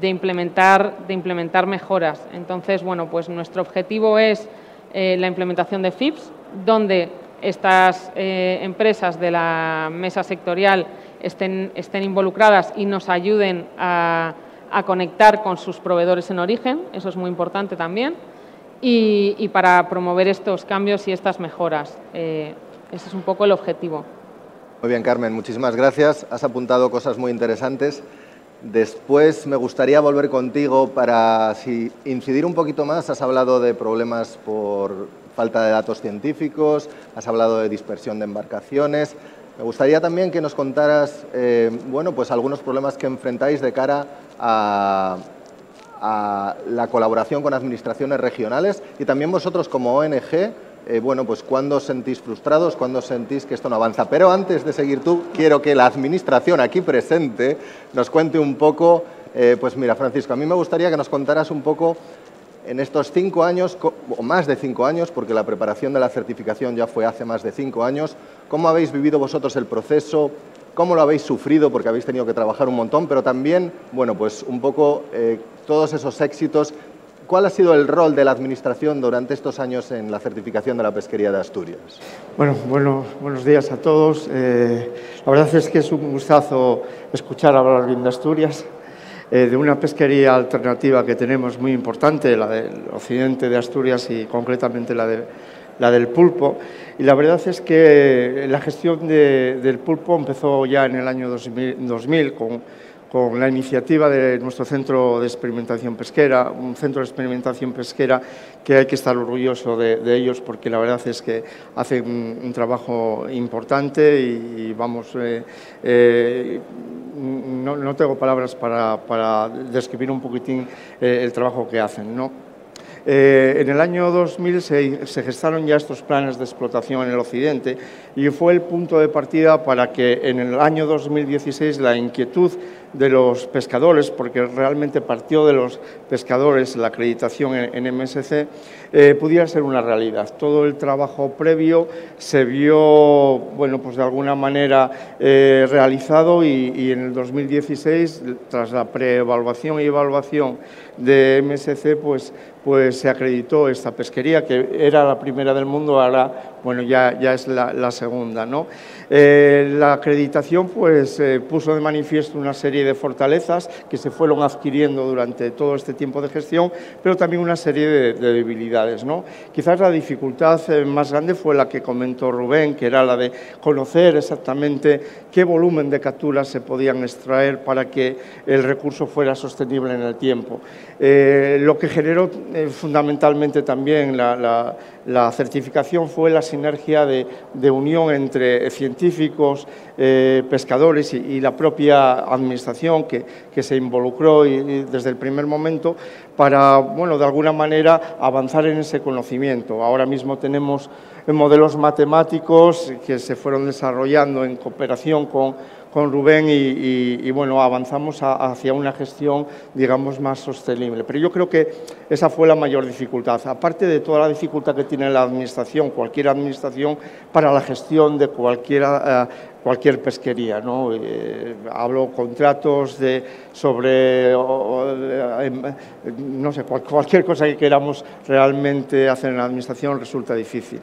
implementar mejoras. Entonces, bueno, pues nuestro objetivo es la implementación de FIPS, donde estas empresas de la mesa sectorial estén involucradas y nos ayuden a conectar con sus proveedores en origen, eso es muy importante también, y para promover estos cambios y estas mejoras. Ese es un poco el objetivo. Muy bien, Carmen, muchísimas gracias. Has apuntado cosas muy interesantes. Después me gustaría volver contigo para incidir un poquito más. Has hablado de problemas por falta de datos científicos, has hablado de dispersión de embarcaciones. Me gustaría también que nos contaras bueno, pues algunos problemas que enfrentáis de cara a la colaboración con administraciones regionales y también vosotros como ONG, bueno, pues cuándo os sentís frustrados, cuándo sentís que esto no avanza. Pero antes de seguir tú, quiero que la administración aquí presente nos cuente un poco, pues mira, Francisco, a mí me gustaría que nos contaras un poco en estos 5 años, o más de 5 años, porque la preparación de la certificación ya fue hace más de 5 años, ¿cómo habéis vivido vosotros el proceso? ¿Cómo lo habéis sufrido? Porque habéis tenido que trabajar un montón, pero también, bueno, pues un poco todos esos éxitos. ¿Cuál ha sido el rol de la Administración durante estos años en la certificación de la pesquería de Asturias? Bueno, buenos días a todos. La verdad es que es un gustazo escuchar hablar bien de Asturias, de una pesquería alternativa que tenemos muy importante, la del occidente de Asturias y concretamente la del pulpo. Y la verdad es que la gestión del pulpo empezó ya en el año 2000 con la iniciativa de nuestro centro de experimentación pesquera, un centro de experimentación pesquera que hay que estar orgulloso de ellos, porque la verdad es que hacen un trabajo importante y vamos, no tengo palabras para describir un poquitín el trabajo que hacen, ¿no? En el año 2000 se gestaron ya estos planes de explotación en el occidente y fue el punto de partida para que en el año 2016 la inquietud de los pescadores, porque realmente partió de los pescadores la acreditación en MSC, pudiera ser una realidad. Todo el trabajo previo se vio, bueno, pues de alguna manera realizado y en el 2016, tras la preevaluación y evaluación de MSC, pues se acreditó esta pesquería, que era la primera del mundo, ahora bueno, ya es la segunda, ¿no? La acreditación pues puso de manifiesto una serie de fortalezas que se fueron adquiriendo durante todo este tiempo de gestión, pero también una serie de debilidades, ¿no? Quizás la dificultad más grande fue la que comentó Rubén, que era la de conocer exactamente qué volumen de capturas se podían extraer para que el recurso fuera sostenible en el tiempo. Lo que generó fundamentalmente también la certificación fue la sinergia de unión entre científicos, pescadores y la propia administración que se involucró desde el primer momento para, bueno, de alguna manera avanzar en ese conocimiento. Ahora mismo tenemos modelos matemáticos que se fueron desarrollando en cooperación con Rubén y bueno, avanzamos hacia una gestión, digamos, más sostenible. Pero yo creo que esa fue la mayor dificultad, aparte de toda la dificultad que tiene la administración, cualquier administración, para la gestión de cualquier pesquería, ¿no? Hablo contratos sobre, no sé, cualquier cosa que queramos realmente hacer en la administración resulta difícil.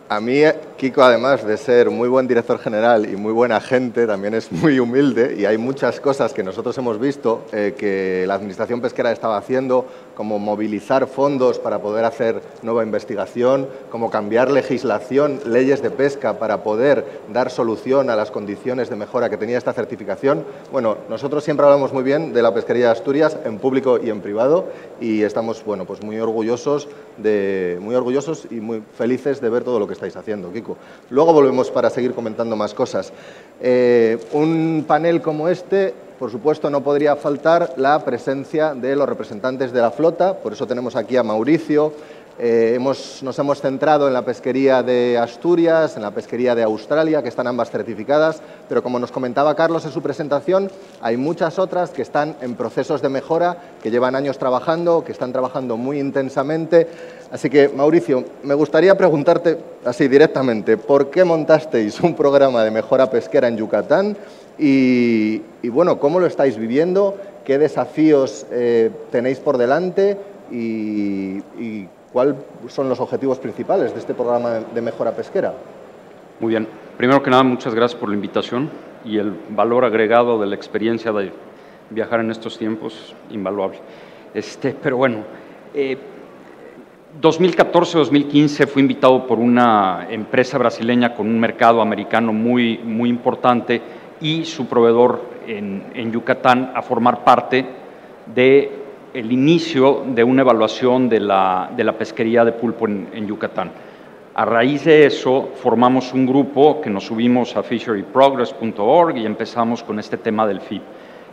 A mí, Kiko, además de ser muy buen director general y muy buena gente, también es muy humilde y hay muchas cosas que nosotros hemos visto que la Administración Pesquera estaba haciendo, como movilizar fondos para poder hacer nueva investigación, como cambiar legislación, leyes de pesca para poder dar solución a las condiciones de mejora que tenía esta certificación. Bueno, nosotros siempre hablamos muy bien de la pesquería de Asturias, en público y en privado, y estamos, bueno, pues muy orgullosos y muy felices de ver todo lo que estáis haciendo, Kiko. Luego volvemos para seguir comentando más cosas. Un panel como este, por supuesto, no podría faltar la presencia de los representantes de la flota, por eso tenemos aquí a Mauricio. Nos hemos centrado en la pesquería de Asturias, en la pesquería de Australia, que están ambas certificadas, pero como nos comentaba Carlos en su presentación, hay muchas otras que están en procesos de mejora, que llevan años trabajando, que están trabajando muy intensamente. Así que, Mauricio, me gustaría preguntarte así directamente, ¿por qué montasteis un programa de mejora pesquera en Yucatán? Y bueno, ¿cómo lo estáis viviendo? ¿Qué desafíos tenéis por delante? Y ¿cuáles son los objetivos principales de este programa de mejora pesquera? Muy bien. Primero que nada, muchas gracias por la invitación y el valor agregado de la experiencia de viajar en estos tiempos, invaluable. Pero bueno, 2014-2015 fui invitado por una empresa brasileña con un mercado americano muy importante y su proveedor en Yucatán a formar parte de el inicio de una evaluación de la pesquería de pulpo en Yucatán. A raíz de eso, formamos un grupo que nos subimos a fisheryprogress.org y empezamos con este tema del FIP.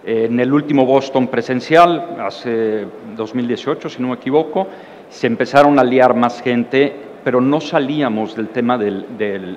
En el último Boston presencial, hace 2018, si no me equivoco, se empezaron a liar más gente, pero no salíamos del tema de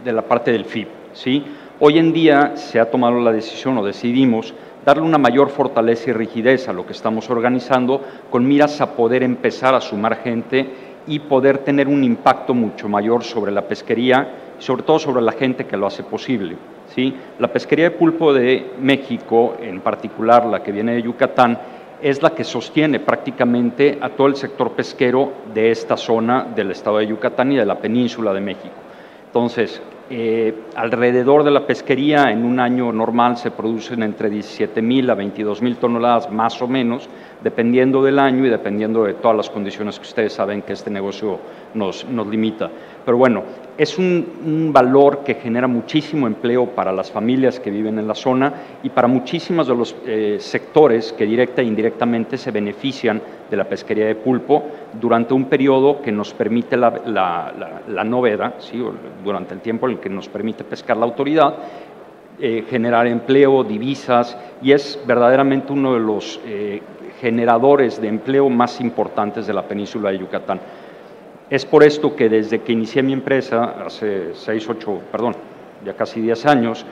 la parte del FIP, ¿sí? Hoy en día se ha tomado la decisión, o decidimos, darle una mayor fortaleza y rigidez a lo que estamos organizando, con miras a poder empezar a sumar gente y poder tener un impacto mucho mayor sobre la pesquería, sobre todo sobre la gente que lo hace posible, ¿sí? La pesquería de pulpo de México, en particular la que viene de Yucatán, es la que sostiene prácticamente a todo el sector pesquero de esta zona del estado de Yucatán y de la península de México. Entonces, alrededor de la pesquería en un año normal se producen entre 17,000 a 22,000 toneladas más o menos, dependiendo del año y dependiendo de todas las condiciones que ustedes saben que este negocio nos limita. Pero bueno, es un valor que genera muchísimo empleo para las familias que viven en la zona y para muchísimos de los sectores que directa e indirectamente se benefician de la pesquería de pulpo durante un periodo que nos permite la noveda, ¿sí? Durante el tiempo en el que nos permite pescar la autoridad, generar empleo, divisas, y es verdaderamente uno de los generadores de empleo más importantes de la península de Yucatán. Es por esto que desde que inicié mi empresa, hace ya casi 10 años,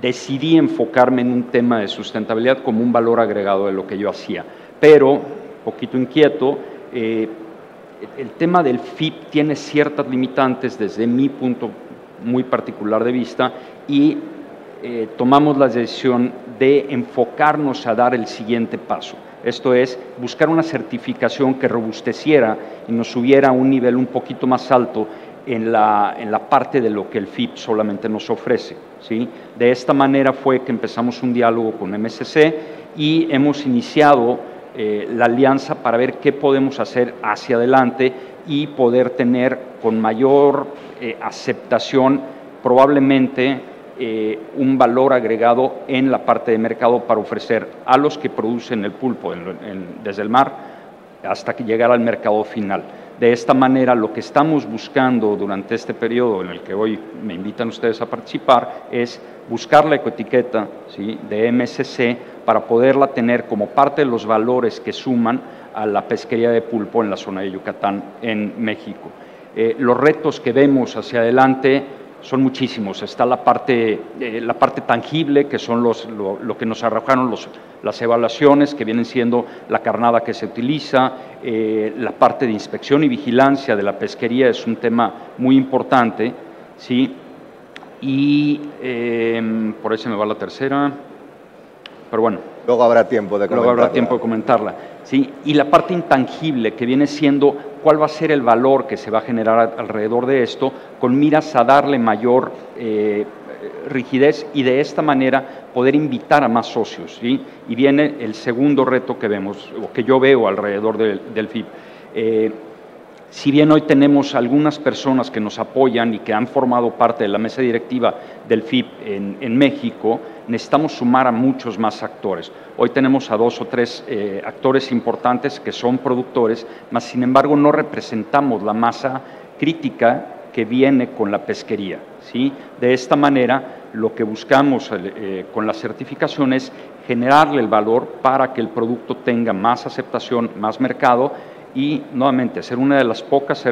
decidí enfocarme en un tema de sustentabilidad como un valor agregado de lo que yo hacía. Pero, poquito inquieto, el tema del FIP tiene ciertas limitantes desde mi punto muy particular de vista y tomamos la decisión de enfocarnos a dar el siguiente paso. Esto es, buscar una certificación que robusteciera y nos subiera a un nivel un poquito más alto en la parte de lo que el FIP solamente nos ofrece, ¿sí? De esta manera fue que empezamos un diálogo con MSC y hemos iniciado la alianza para ver qué podemos hacer hacia adelante y poder tener con mayor aceptación probablemente un valor agregado en la parte de mercado para ofrecer a los que producen el pulpo desde el mar hasta que llegar al mercado final. De esta manera, lo que estamos buscando durante este periodo en el que hoy me invitan ustedes a participar es buscar la ecoetiqueta, ¿sí?, de MSC para poderla tener como parte de los valores que suman a la pesquería de pulpo en la zona de Yucatán, en México. Los retos que vemos hacia adelante son muchísimos. Está la parte tangible, que son lo que nos arrojaron las evaluaciones, que vienen siendo la carnada que se utiliza, la parte de inspección y vigilancia de la pesquería es un tema muy importante, ¿sí? Y por ahí se me va la tercera, pero bueno. Luego habrá tiempo de comentarla. Luego habrá tiempo de comentarla, ¿sí? Y la parte intangible, que viene siendo cuál va a ser el valor que se va a generar alrededor de esto, con miras a darle mayor rigidez y de esta manera poder invitar a más socios, ¿sí? Y viene el segundo reto que vemos, o que yo veo alrededor del FIP. Si bien hoy tenemos algunas personas que nos apoyan y que han formado parte de la mesa directiva del FIP en México, necesitamos sumar a muchos más actores. Hoy tenemos a 2 o 3 actores importantes que son productores, mas sin embargo no representamos la masa crítica que viene con la pesquería, ¿sí? De esta manera, lo que buscamos con la certificación es generarle el valor para que el producto tenga más aceptación, más mercado y, nuevamente, ser una de las pocas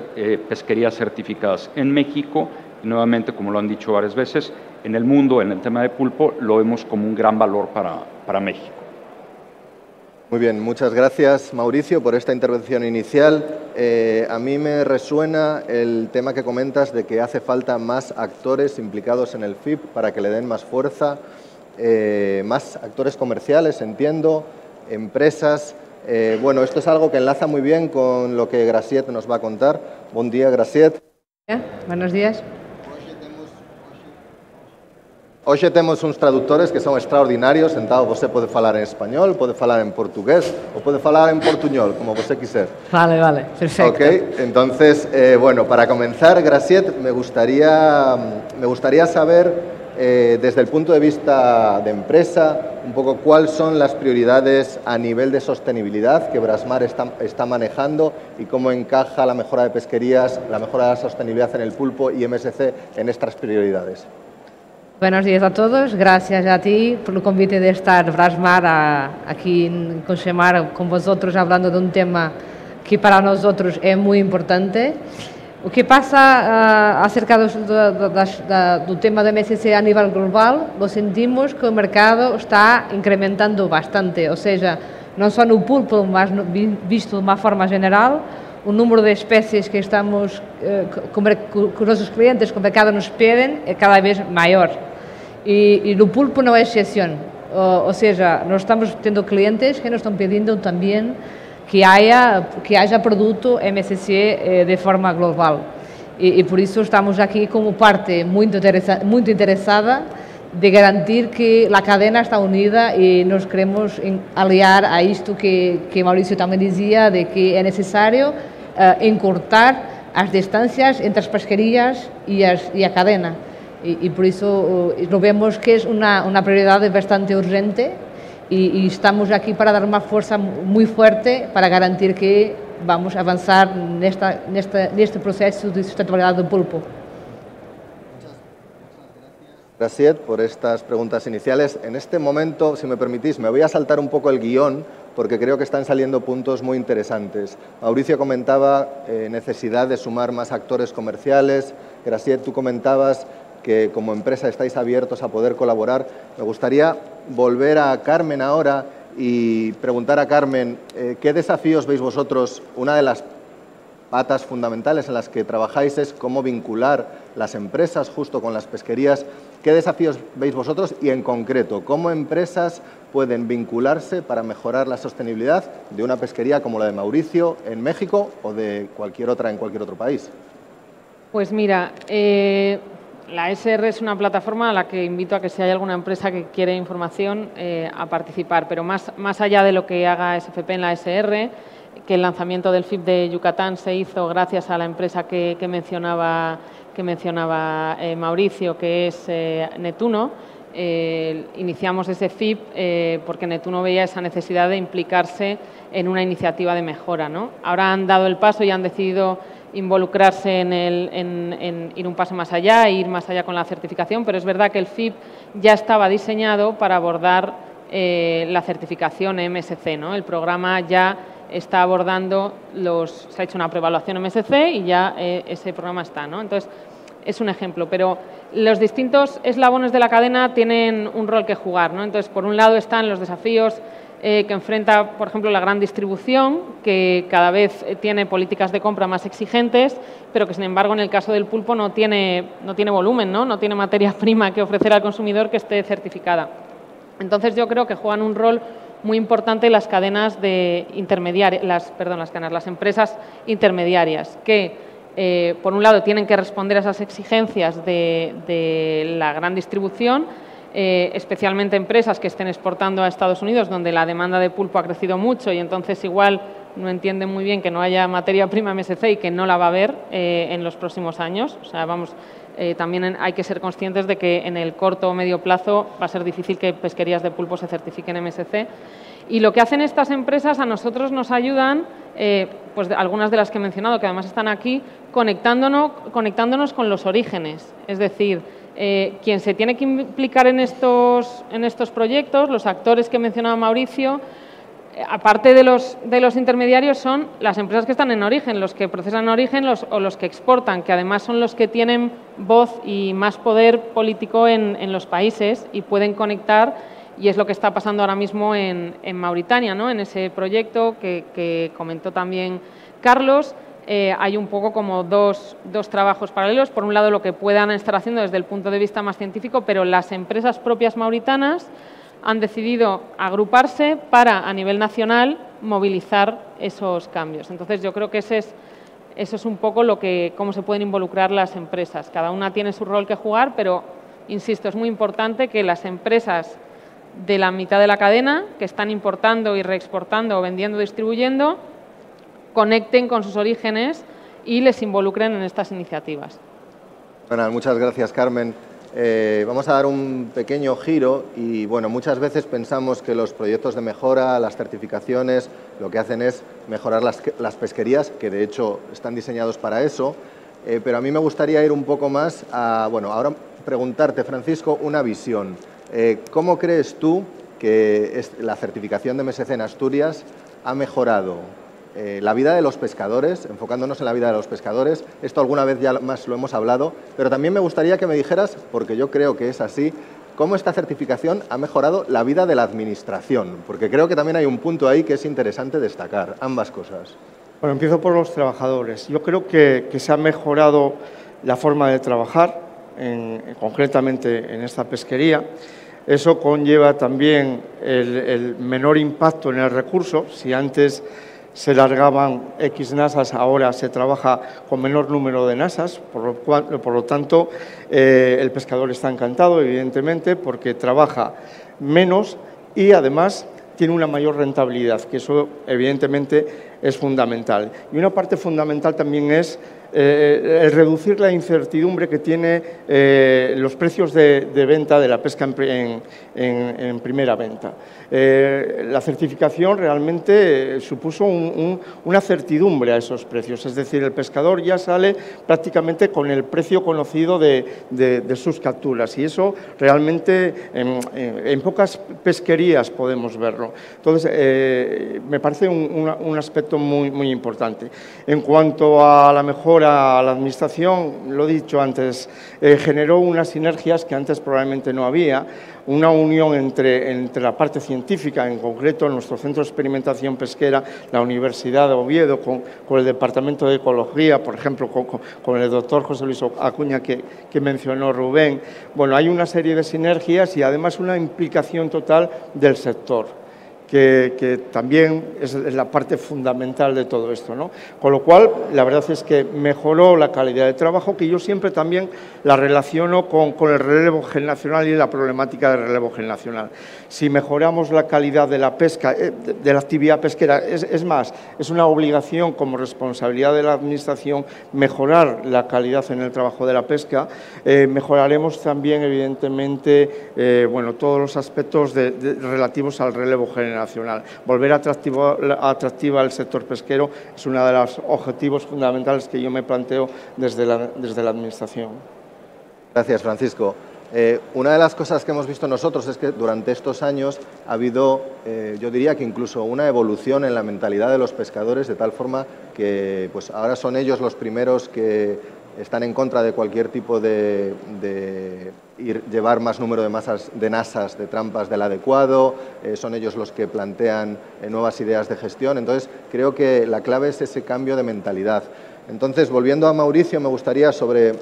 pesquerías certificadas en México. Y, nuevamente, como lo han dicho varias veces, en el mundo, en el tema de pulpo, lo vemos como un gran valor para México. Muy bien, muchas gracias, Mauricio, por esta intervención inicial. A mí me resuena el tema que comentas de que hace falta más actores implicados en el FIP para que le den más fuerza, más actores comerciales, entiendo, empresas. Bueno, esto es algo que enlaza muy bien con lo que Graciet nos va a contar. Buen día, Graciet. Buenos días. Hoxe temos uns traductores que son extraordinarios, entao você pode falar en español, pode falar en portugués ou pode falar en portuñol, como você quiser. Vale, vale, perfecto. Ok, entonces, bueno, para comenzar, Graciet, me gustaría saber, desde el punto de vista de empresa, un poco cuáles son las prioridades a nivel de sostenibilidad que Brasmar está manejando y cómo encaja la mejora de pesquerías, la mejora de la sostenibilidad en el pulpo y MSC en estas prioridades. Buenos días a todos, gracias a ti por el convite de estar Brasmar aquí en Conchemar con vosotros hablando de un tema que para nosotros es muy importante. O que pasa acerca do tema da MSC a nível global, lo sentimos que o mercado está incrementando bastante, ou seja, não só no pulpo, mas visto de uma forma geral, o número de espécies que estamos, que os nossos clientes, que o mercado nos pedem, é cada vez maior. E no pulpo não é exceção, ou seja, nós estamos tendo clientes que nos estão pedindo também que haja produto MSC de forma global. E por isso estamos aqui como parte muito interessada de garantir que a cadena está unida e nós queremos aliar a isto que Mauricio também dizia, de que é necessário encurtar as distancias entre as pesquerías e a cadena. E por iso lo vemos que é unha prioridade bastante urgente e estamos aquí para dar unha forza moi fuerte para garantir que vamos a avanzar neste proceso de sustentabilidade do pulpo. Gracias por estas preguntas iniciales. En este momento, si me permitís, me voy a saltar un poco el guión porque creo que están saliendo puntos muy interesantes. Mauricio comentaba necesidad de sumar más actores comerciales. Graciet, tú comentabas que como empresa estáis abiertos a poder colaborar. Me gustaría volver a Carmen ahora y preguntar a Carmen, ¿qué desafíos veis vosotros? Una de las patas fundamentales en las que trabajáis es cómo vincular las empresas justo con las pesquerías. ¿Qué desafíos veis vosotros y, en concreto, cómo empresas pueden vincularse para mejorar la sostenibilidad de una pesquería como la de Mauricio en México o de cualquier otra en cualquier otro país? Pues mira, la SR es una plataforma a la que invito a que si hay alguna empresa que quiere información a participar, pero más allá de lo que haga SFP en la SR, que el lanzamiento del FIP de Yucatán se hizo gracias a la empresa que mencionaba Mauricio, que es Netuno. Iniciamos ese FIP porque Netuno veía esa necesidad de implicarse en una iniciativa de mejora, ¿no? Ahora han dado el paso y han decidido involucrarse en ir un paso más allá e ir más allá con la certificación, pero es verdad que el FIP ya estaba diseñado para abordar la certificación MSC, ¿no? El programa ya está abordando se ha hecho una preevaluación MSC y ya ese programa está, ¿no? Entonces, es un ejemplo, pero los distintos eslabones de la cadena tienen un rol que jugar, ¿no? Entonces, por un lado están los desafíos que enfrenta, por ejemplo, la gran distribución, que cada vez tiene políticas de compra más exigentes, pero que, sin embargo, en el caso del pulpo no tiene volumen, no tiene materia prima que ofrecer al consumidor que esté certificada. Entonces, yo creo que juegan un rol muy importante las cadenas de las empresas intermediarias, que por un lado tienen que responder a esas exigencias de la gran distribución, especialmente empresas que estén exportando a Estados Unidos, donde la demanda de pulpo ha crecido mucho y entonces igual no entienden muy bien que no haya materia prima MSC y que no la va a haber en los próximos años. O sea, también hay que ser conscientes de que en el corto o medio plazo va a ser difícil que pesquerías de pulpo se certifiquen MSC. Y lo que hacen estas empresas a nosotros nos ayudan, pues algunas de las que he mencionado, que además están aquí, conectándonos con los orígenes. Es decir, quien se tiene que implicar en estos proyectos, los actores que mencionaba Mauricio, aparte de los intermediarios, son las empresas que están en origen, los que procesan en origen o los que exportan, que además son los que tienen voz y más poder político en los países y pueden conectar, y es lo que está pasando ahora mismo en Mauritania, ¿no? En ese proyecto que comentó también Carlos. Hay un poco como dos trabajos paralelos. Por un lado, lo que puedan estar haciendo desde el punto de vista más científico, pero las empresas propias mauritanas han decidido agruparse para, a nivel nacional, movilizar esos cambios. Entonces, yo creo que eso es un poco cómo se pueden involucrar las empresas. Cada una tiene su rol que jugar, pero, insisto, es muy importante que las empresas de la mitad de la cadena, que están importando y reexportando o vendiendo o distribuyendo, conecten con sus orígenes y les involucren en estas iniciativas. Bueno, muchas gracias, Carmen. Vamos a dar un pequeño giro y, bueno, muchas veces pensamos que los proyectos de mejora, las certificaciones, lo que hacen es mejorar las pesquerías, que de hecho están diseñados para eso, pero a mí me gustaría ir un poco más a, bueno, ahora preguntarte, Francisco, una visión. ¿Cómo crees tú que la certificación de MSC en Asturias ha mejorado la vida de los pescadores, enfocándonos en la vida de los pescadores? Esto alguna vez ya más lo hemos hablado, pero también me gustaría que me dijeras, porque yo creo que es así, cómo esta certificación ha mejorado la vida de la administración, porque creo que también hay un punto ahí que es interesante destacar, ambas cosas. Bueno, empiezo por los trabajadores. Yo creo que se ha mejorado la forma de trabajar, concretamente en esta pesquería. Eso conlleva también el menor impacto en el recurso. Si antes se largaban X nasas, ahora se trabaja con menor número de nasas, por lo tanto, el pescador está encantado, evidentemente, porque trabaja menos y además tiene una mayor rentabilidad, que eso evidentemente es fundamental. Y una parte fundamental también es el reducir la incertidumbre que tiene los precios de venta de la pesca en primera venta. La certificación realmente supuso una certidumbre a esos precios, es decir, el pescador ya sale prácticamente con el precio conocido de sus capturas, y eso realmente en pocas pesquerías podemos verlo. Entonces, me parece un aspecto muy importante. En cuanto a la mejora a la administración, lo he dicho antes, generó unas sinergias que antes probablemente no había, una unión entre la parte científica, en concreto nuestro Centro de Experimentación Pesquera, la Universidad de Oviedo, con el Departamento de Ecología, por ejemplo, con el doctor José Luis Acuña que mencionó Rubén. Bueno, hay una serie de sinergias y además una implicación total del sector, que también es la parte fundamental de todo esto, ¿no? Con lo cual, la verdad es que mejoró la calidad de trabajo, que yo siempre también la relaciono con el relevo generacional y la problemática del relevo generacional. Si mejoramos la calidad de la pesca, de la actividad pesquera, es más, es una obligación como responsabilidad de la Administración mejorar la calidad en el trabajo de la pesca, mejoraremos también, evidentemente, bueno, todos los aspectos relativos al relevo generacional. Volver atractiva al sector pesquero es uno de los objetivos fundamentales que yo me planteo desde la Administración. Gracias, Francisco. Una de las cosas que hemos visto nosotros es que durante estos años ha habido, yo diría que incluso una evolución en la mentalidad de los pescadores, de tal forma que pues ahora son ellos los primeros que están en contra de cualquier tipo de llevar más número de nasas, de trampas del adecuado, son ellos los que plantean nuevas ideas de gestión. Entonces, creo que la clave es ese cambio de mentalidad. Entonces, volviendo a Mauricio, me gustaría sobre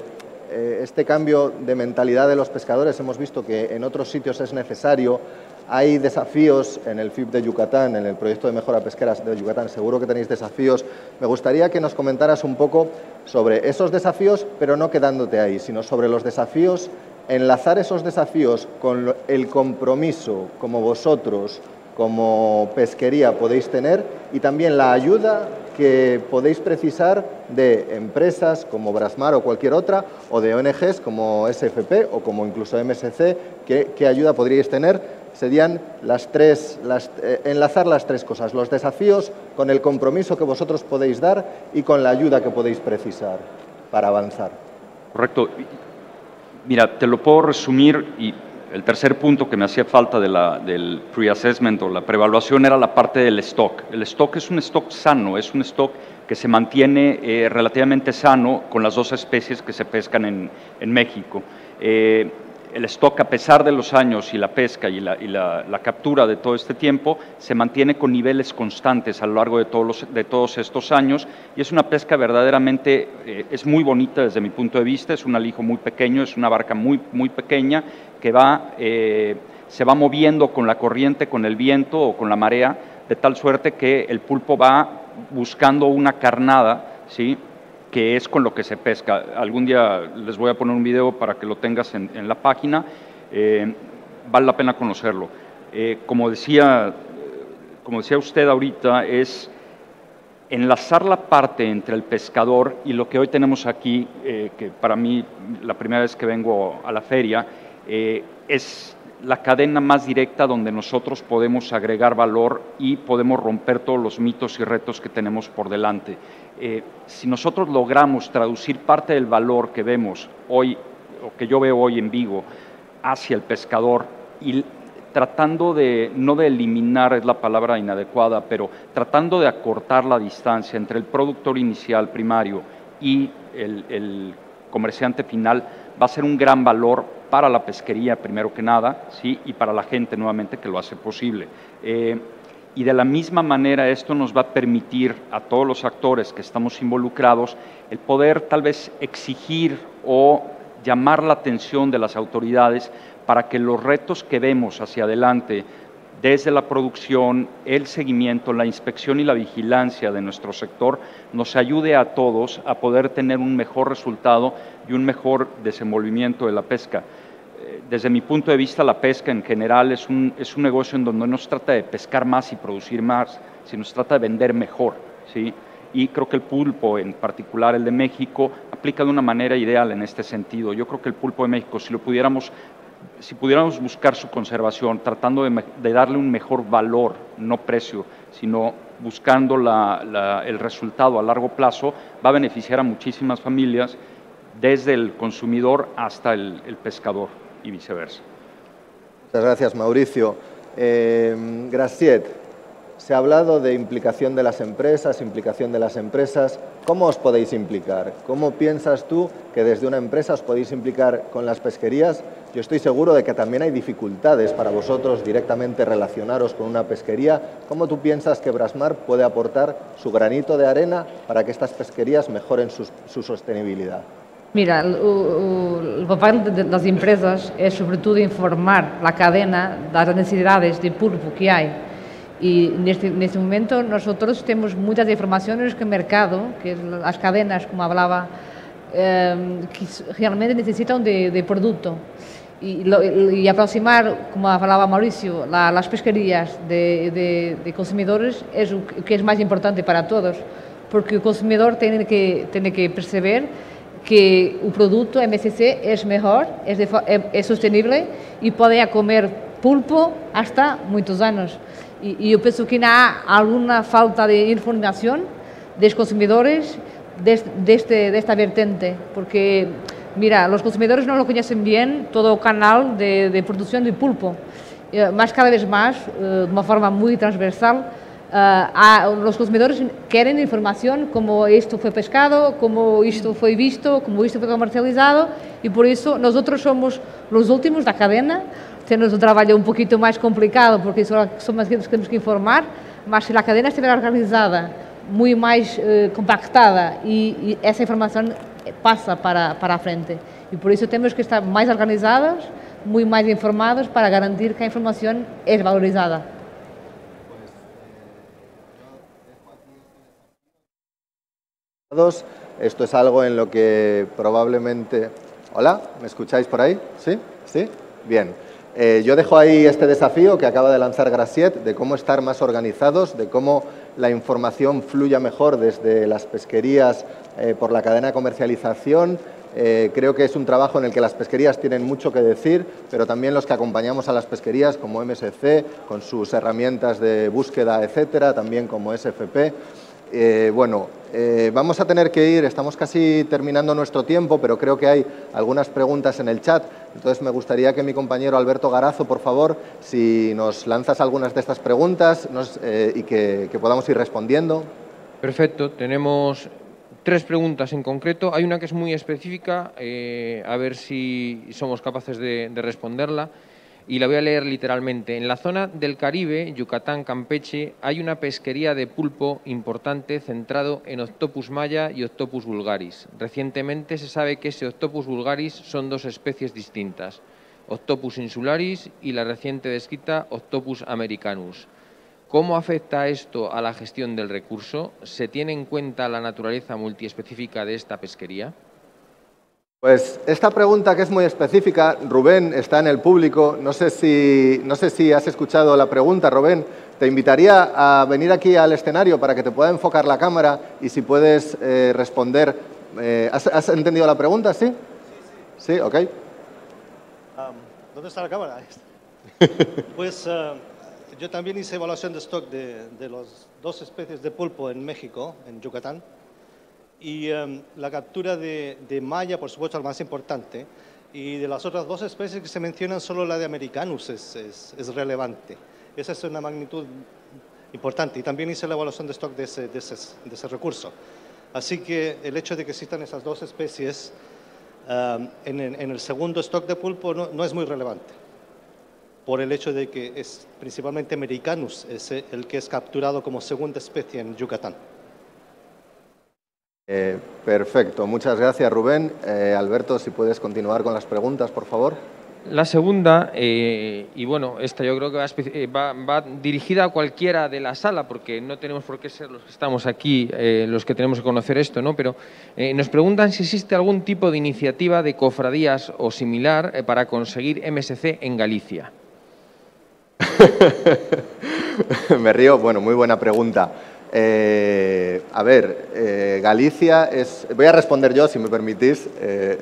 este cambio de mentalidad de los pescadores. Hemos visto que en otros sitios es necesario. Hay desafíos en el FIP de Yucatán, en el proyecto de mejora pesquera de Yucatán, seguro que tenéis desafíos. Me gustaría que nos comentaras un poco sobre esos desafíos, pero no quedándote ahí, sino sobre los desafíos, enlazar esos desafíos con el compromiso como vosotros, como pesquería podéis tener, y también la ayuda que podéis precisar de empresas como Brasmar o cualquier otra, o de ONGs como SFP o como incluso MSC, ¿qué ayuda podríais tener? Serían enlazar las tres cosas, los desafíos con el compromiso que vosotros podéis dar y con la ayuda que podéis precisar para avanzar. Correcto. Mira, te lo puedo resumir, y el tercer punto que me hacía falta del pre-assessment o la preevaluación era la parte del stock. El stock es un stock sano, es un stock que se mantiene relativamente sano con las dos especies que se pescan en México. El stock, a pesar de los años y la pesca y la captura de todo este tiempo, se mantiene con niveles constantes a lo largo de todos estos años, y es una pesca verdaderamente, es muy bonita desde mi punto de vista, es un alijo muy pequeño, es una barca muy pequeña que se va moviendo con la corriente, con el viento o con la marea, de tal suerte que el pulpo va buscando una carnada, ¿sí?, que es con lo que se pesca. Algún día les voy a poner un video para que lo tengas en la página, vale la pena conocerlo. Como decía usted ahorita, es enlazar la parte entre el pescador y lo que hoy tenemos aquí, que para mí, la primera vez que vengo a la feria, es la cadena más directa donde nosotros podemos agregar valor y podemos romper todos los mitos y retos que tenemos por delante. Si nosotros logramos traducir parte del valor que vemos hoy, o que yo veo hoy en Vigo, hacia el pescador, y tratando no de eliminar, es la palabra inadecuada, pero tratando de acortar la distancia entre el productor inicial primario y el comerciante final, va a ser un gran valor para la pesquería, primero que nada, ¿sí?, y para la gente, nuevamente, que lo hace posible. Y de la misma manera esto nos va a permitir a todos los actores que estamos involucrados el poder tal vez exigir o llamar la atención de las autoridades para que los retos que vemos hacia adelante desde la producción, el seguimiento, la inspección y la vigilancia de nuestro sector nos ayude a todos a poder tener un mejor resultado y un mejor desenvolvimiento de la pesca. Desde mi punto de vista, la pesca en general es un negocio en donde no se trata de pescar más y producir más, sino se trata de vender mejor, ¿sí? y creo que el pulpo, en particular el de México, aplica de una manera ideal en este sentido. Yo creo que el pulpo de México, si pudiéramos buscar su conservación, tratando de darle un mejor valor, no precio, sino buscando el resultado a largo plazo, va a beneficiar a muchísimas familias, desde el consumidor hasta el pescador y viceversa. Muchas gracias, Mauricio. Graciet, se ha hablado de implicación de las empresas, ¿Cómo os podéis implicar? ¿Cómo piensas tú que desde una empresa os podéis implicar con las pesquerías? Yo estoy seguro de que también hay dificultades para vosotros directamente relacionaros con una pesquería. ¿Cómo tú piensas que Brasmar puede aportar su granito de arena para que estas pesquerías mejoren su sostenibilidad? Mira, el papel de las empresas es sobre todo informar la cadena de las necesidades de pulpo que hay. Y en este momento nosotros tenemos muchas informaciones que el mercado, que las cadenas, como hablaba, que realmente necesitan de producto. Y aproximar, como hablaba Mauricio, las pesquerías de consumidores es lo que es más importante para todos, porque el consumidor tiene que perceber que el producto MSC es mejor, es sostenible y puede comer pulpo hasta muchos años. Y yo pienso que hay alguna falta de información de los consumidores de esta vertiente, porque, mira, los consumidores no lo conocen bien todo el canal de producción de pulpo, más cada vez más, de una forma muy transversal. Los consumidores quieren información como esto fue pescado, como esto fue visto, como esto fue comercializado, y por eso nosotros somos los últimos de la cadena. Tenemos un trabajo un poquito más complicado porque somos aquellos que tenemos que informar, mas si la cadena estiver organizada, muy más compactada y esa información pasa para frente. Y por eso tenemos que estar más organizados, muy más informados para garantir que la información es valorizada. Esto es algo en lo que probablemente... ¿Hola? ¿Me escucháis por ahí? ¿Sí? ¿Sí? Bien. Yo dejo ahí este desafío que acaba de lanzar Graciet de cómo estar más organizados, de cómo la información fluya mejor desde las pesquerías por la cadena de comercialización. Creo que es un trabajo en el que las pesquerías tienen mucho que decir, pero también los que acompañamos a las pesquerías como MSC, con sus herramientas de búsqueda, etcétera, también como SFP. Vamos a tener que ir, estamos casi terminando nuestro tiempo, pero creo que hay algunas preguntas en el chat. Entonces me gustaría que mi compañero Alberto Garazo, por favor, si nos lanzas algunas de estas preguntas y que podamos ir respondiendo. Perfecto, tenemos 3 preguntas en concreto. Hay una que es muy específica, a ver si somos capaces de responderla. Y la voy a leer literalmente. En la zona del Caribe, Yucatán, Campeche, hay una pesquería de pulpo importante centrado en Octopus maya y Octopus vulgaris. Recientemente se sabe que ese Octopus vulgaris son 2 especies distintas, Octopus insularis y la reciente descrita Octopus americanus. ¿Cómo afecta esto a la gestión del recurso? ¿Se tiene en cuenta la naturaleza multiespecífica de esta pesquería? Pues esta pregunta, que es muy específica, Rubén está en el público, no sé si has escuchado la pregunta, Rubén. Te invitaría a venir aquí al escenario para que te pueda enfocar la cámara y si puedes responder. ¿Has entendido la pregunta? ¿Sí? Sí, ok. ¿Dónde está la cámara? Pues yo también hice evaluación de stock de las 2 especies de pulpo en México, en Yucatán. Y la captura de maya, por supuesto, es la más importante. Y de las otras 2 especies que se mencionan, solo la de Americanus es relevante. Esa es una magnitud importante. Y también hice la evaluación de stock de ese recurso. Así que el hecho de que existan esas 2 especies en el segundo stock de pulpo no es muy relevante. Por el hecho de que es principalmente Americanus es el que es capturado como segunda especie en Yucatán. Perfecto, muchas gracias, Rubén. Alberto, si puedes continuar con las preguntas, por favor. La segunda, y bueno, esta yo creo que va dirigida a cualquiera de la sala, porque no tenemos por qué ser los que estamos aquí los que tenemos que conocer esto, ¿no? Pero nos preguntan si existe algún tipo de iniciativa de cofradías o similar para conseguir MSC en Galicia. Me río, bueno, muy buena pregunta. A ver, Galicia es... Voy a responder yo, si me permitís.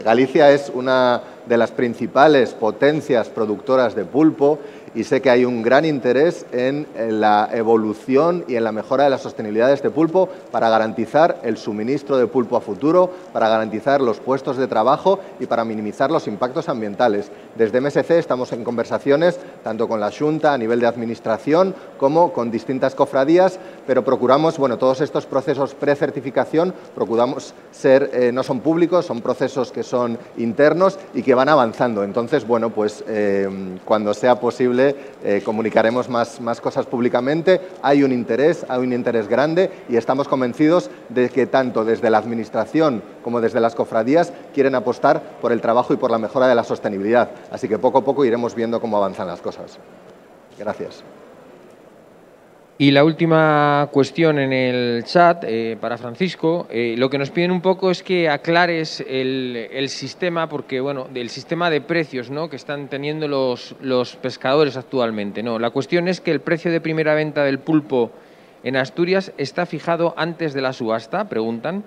Galicia es una de las principales potencias productoras de pulpo y sé que hay un gran interés en la evolución y en la mejora de la sostenibilidad de este pulpo para garantizar el suministro de pulpo a futuro, para garantizar los puestos de trabajo y para minimizar los impactos ambientales. Desde MSC estamos en conversaciones tanto con la Xunta a nivel de administración como con distintas cofradías, pero procuramos, bueno, todos estos procesos precertificación, procuramos ser, no son públicos, son procesos que son internos y que van avanzando. Entonces, bueno, pues cuando sea posible comunicaremos más cosas públicamente. Hay un interés grande y estamos convencidos de que tanto desde la administración como desde las cofradías quieren apostar por el trabajo y por la mejora de la sostenibilidad. Así que poco a poco iremos viendo cómo avanzan las cosas. Gracias. Y la última cuestión en el chat para Francisco, lo que nos piden un poco es que aclares el sistema, porque bueno, del sistema de precios, ¿no?, que están teniendo los pescadores actualmente, ¿no? La cuestión es que el precio de primera venta del pulpo en Asturias está fijado antes de la subasta, preguntan.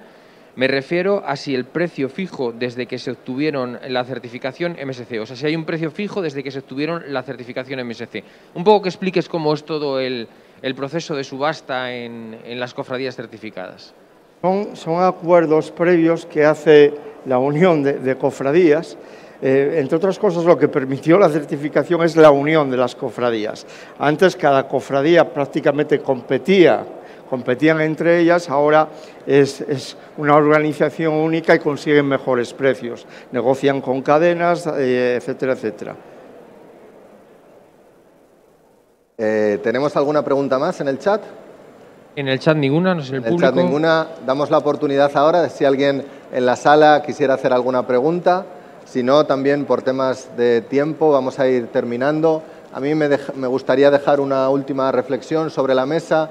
Me refiero a si el precio fijo desde que se obtuvieron la certificación MSC, o sea, si hay un precio fijo desde que se obtuvieron la certificación MSC. Un poco que expliques cómo es todo el proceso de subasta en las cofradías certificadas. Son acuerdos previos que hace la unión de cofradías. Entre otras cosas, lo que permitió la certificación es la unión de las cofradías. Antes cada cofradía prácticamente competían entre ellas, ahora es una organización única y consiguen mejores precios. Negocian con cadenas, etcétera, etcétera. ¿Tenemos alguna pregunta más en el chat? En el chat ninguna, no sé en el público. En el chat ninguna. Damos la oportunidad ahora de si alguien en la sala quisiera hacer alguna pregunta. Si no, también por temas de tiempo vamos a ir terminando. A mí me gustaría dejar una última reflexión sobre la mesa,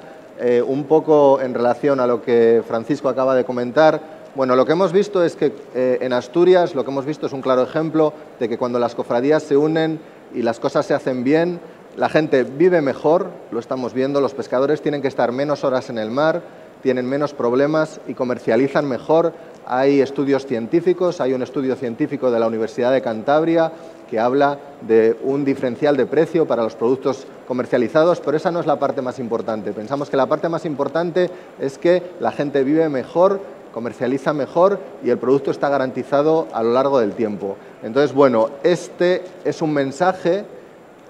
un poco en relación a lo que Francisco acaba de comentar. Bueno, lo que hemos visto es que en Asturias, lo que hemos visto es un claro ejemplo de que cuando las cofradías se unen y las cosas se hacen bien, la gente vive mejor, lo estamos viendo, los pescadores tienen que estar menos horas en el mar, tienen menos problemas y comercializan mejor. Hay estudios científicos, hay un estudio científico de la Universidad de Cantabria que habla de un diferencial de precio para los productos comercializados, pero esa no es la parte más importante. Pensamos que la parte más importante es que la gente vive mejor, comercializa mejor y el producto está garantizado a lo largo del tiempo. Entonces, bueno, este es un mensaje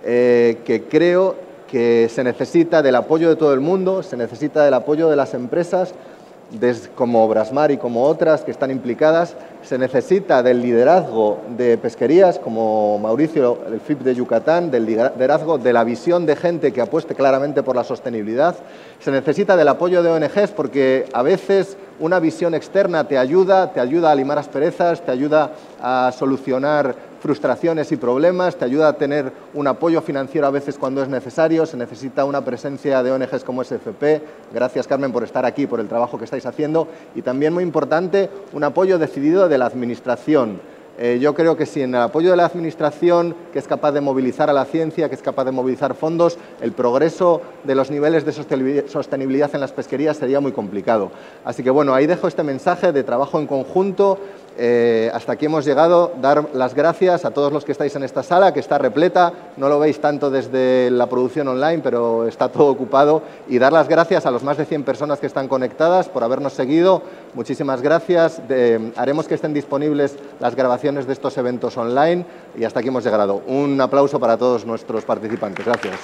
que creo que se necesita del apoyo de todo el mundo, se necesita del apoyo de las empresas, como Brasmar y como otras que están implicadas, se necesita del liderazgo de pesquerías como Mauricio, el FIP de Yucatán, del liderazgo de la visión de gente que apueste claramente por la sostenibilidad, se necesita del apoyo de ONGs porque a veces una visión externa te ayuda a limar asperezas, te ayuda a solucionar frustraciones y problemas, te ayuda a tener un apoyo financiero a veces cuando es necesario, se necesita una presencia de ONGs como SFP. Gracias, Carmen, por estar aquí, por el trabajo que estáis haciendo y también, muy importante, un apoyo decidido de la Administración. Yo creo que sin el apoyo de la Administración, que es capaz de movilizar a la ciencia, que es capaz de movilizar fondos, el progreso de los niveles de sostenibilidad en las pesquerías sería muy complicado. Así que, bueno, ahí dejo este mensaje de trabajo en conjunto. Hasta aquí hemos llegado. Dar las gracias a todos los que estáis en esta sala, que está repleta. No lo veis tanto desde la producción online, pero está todo ocupado. Y dar las gracias a los más de 100 personas que están conectadas por habernos seguido. Muchísimas gracias. Haremos que estén disponibles las grabaciones de estos eventos online y hasta aquí hemos llegado. Un aplauso para todos nuestros participantes. Gracias.